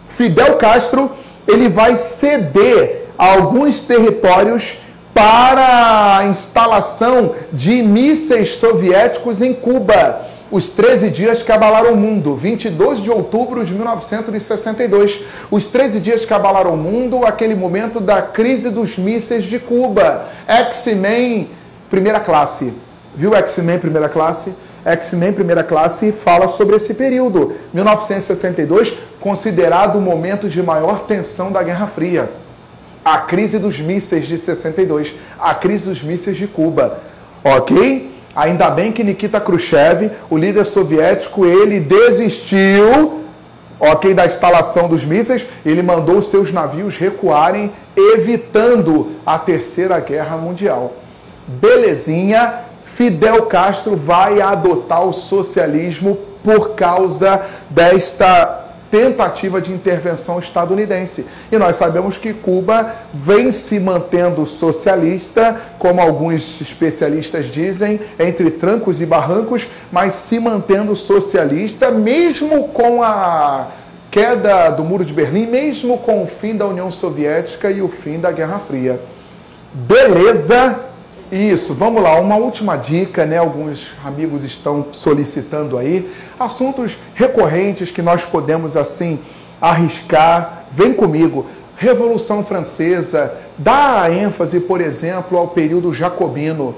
Fidel Castro, ele vai ceder alguns territórios para a instalação de mísseis soviéticos em Cuba. Os 13 dias que abalaram o mundo, 22 de outubro de 1962. Os 13 dias que abalaram o mundo, aquele momento da crise dos mísseis de Cuba. X-Men Primeira Classe. Viu X-Men Primeira Classe? X-Men Primeira Classe fala sobre esse período. 1962, considerado o momento de maior tensão da Guerra Fria. A crise dos mísseis de 62. A crise dos mísseis de Cuba. Ok? Ainda bem que Nikita Khrushchev, o líder soviético, ele desistiu, ok, da instalação dos mísseis, ele mandou os seus navios recuarem, evitando a Terceira Guerra Mundial. Belezinha, Fidel Castro vai adotar o socialismo por causa desta tentativa de intervenção estadunidense. E nós sabemos que Cuba vem se mantendo socialista, como alguns especialistas dizem, entre trancos e barrancos, mas se mantendo socialista, mesmo com a queda do Muro de Berlim, mesmo com o fim da União Soviética e o fim da Guerra Fria. Beleza? Isso, vamos lá, uma última dica, né? Alguns amigos estão solicitando aí assuntos recorrentes que nós podemos assim arriscar. Vem comigo. Revolução Francesa, dá ênfase, por exemplo, ao período jacobino.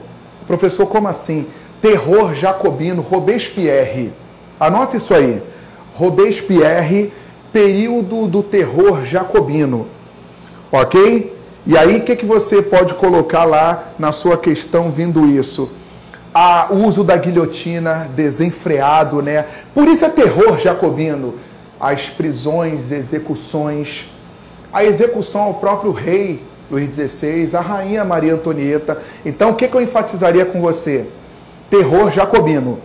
Professor, como assim? Terror jacobino, Robespierre. Anota isso aí. Robespierre, período do terror jacobino. Ok? E aí, o que você pode colocar lá na sua questão vindo isso? O uso da guilhotina desenfreado, né? Por isso é terror jacobino. As prisões, execuções. A execução ao próprio rei Luís XVI, a rainha Maria Antonieta. Então, o que eu enfatizaria com você? Terror jacobino.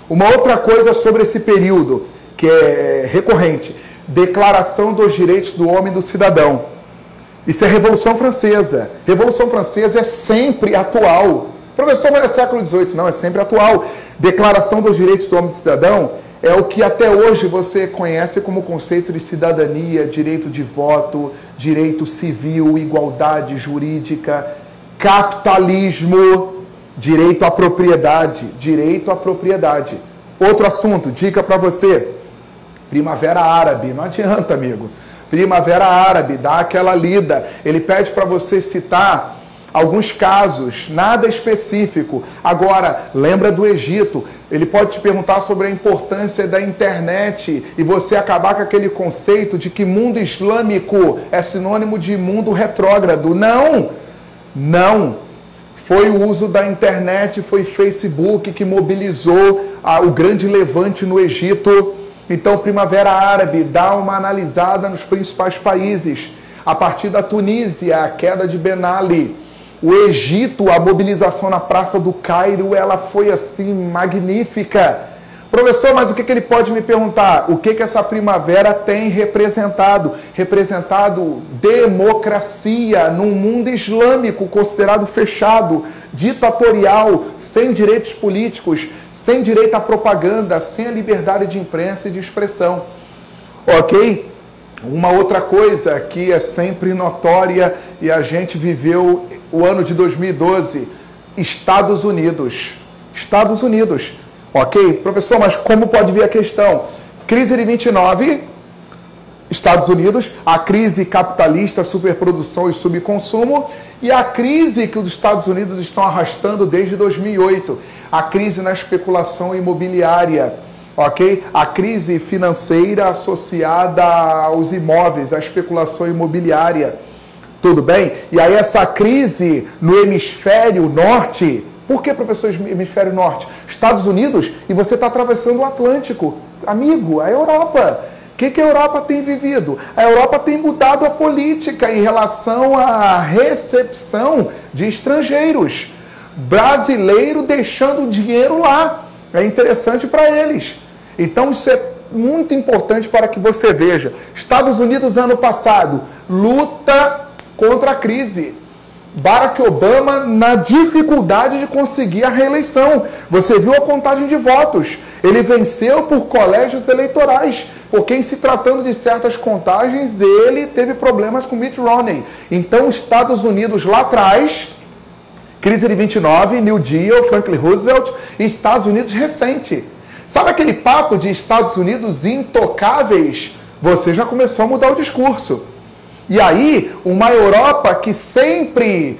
Uma outra coisa sobre esse período, que é recorrente. Declaração dos Direitos do Homem e do Cidadão. Isso é Revolução Francesa. Revolução Francesa é sempre atual. Professor, mas é século XVIII. Não, é sempre atual. Declaração dos Direitos do Homem e do Cidadão é o que até hoje você conhece como conceito de cidadania, direito de voto, direito civil, igualdade jurídica, capitalismo, direito à propriedade. Direito à propriedade. Outro assunto, dica para você. Primavera Árabe. Não adianta, amigo. Primavera Árabe, dá aquela lida. Ele pede para você citar alguns casos, nada específico. Agora, lembra do Egito. Ele pode te perguntar sobre a importância da internet e você acabar com aquele conceito de que mundo islâmico é sinônimo de mundo retrógrado. Não! Não! Foi o uso da internet, foi Facebook que mobilizou o grande levante no Egito. Então, Primavera Árabe, dá uma analisada nos principais países. A partir da Tunísia, a queda de Ben Ali. O Egito, a mobilização na Praça do Cairo, ela foi assim magnífica. Professor, mas o que ele pode me perguntar? O que essa primavera tem representado? Representado democracia num mundo islâmico considerado fechado, ditatorial, sem direitos políticos, sem direito à propaganda, sem a liberdade de imprensa e de expressão. Ok? Uma outra coisa que é sempre notória e a gente viveu o ano de 2012, Estados Unidos. Estados Unidos. Ok? Professor, mas como pode vir a questão? Crise de 29, Estados Unidos, a crise capitalista, superprodução e subconsumo, e a crise que os Estados Unidos estão arrastando desde 2008, a crise na especulação imobiliária, ok? A crise financeira associada aos imóveis, à especulação imobiliária, tudo bem? E aí essa crise no hemisfério norte. Por que, professor, hemisfério norte? Estados Unidos, e você está atravessando o Atlântico. Amigo, a Europa. O que a Europa tem vivido? A Europa tem mudado a política em relação à recepção de estrangeiros. Brasileiro deixando dinheiro lá. É interessante para eles. Então, isso é muito importante para que você veja. Estados Unidos, ano passado, luta contra a crise. Barack Obama na dificuldade de conseguir a reeleição. Você viu a contagem de votos. Ele venceu por colégios eleitorais, porque em se tratando de certas contagens, ele teve problemas com Mitt Romney. Então, Estados Unidos lá atrás, crise de 29, New Deal, Franklin Roosevelt, e Estados Unidos recente. Sabe aquele papo de Estados Unidos intocáveis? Você já começou a mudar o discurso. E aí, uma Europa que sempre,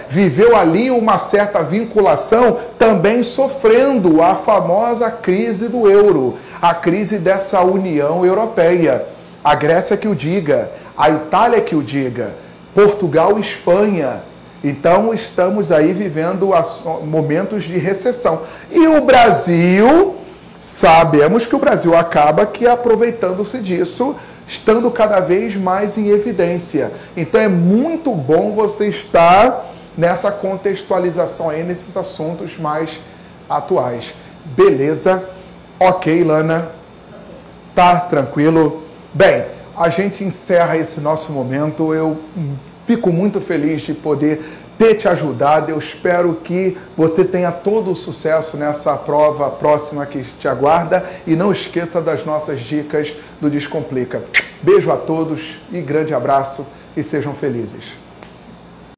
viveu ali uma certa vinculação, também sofrendo a famosa crise do euro, a crise dessa União Europeia. A Grécia que o diga, a Itália que o diga, Portugal e Espanha. Então, estamos aí vivendo momentos de recessão. E o Brasil, sabemos que o Brasil acaba que aproveitando-se disso, estando cada vez mais em evidência. Então é muito bom você estar nessa contextualização aí, nesses assuntos mais atuais. Beleza? Ok, Lana? Tá tranquilo? Bem, a gente encerra esse nosso momento. Eu fico muito feliz de poder ter te ajudado. Eu espero que você tenha todo o sucesso nessa prova próxima que te aguarda. E não esqueça das nossas dicas do Descomplica. Beijo a todos e grande abraço e sejam felizes.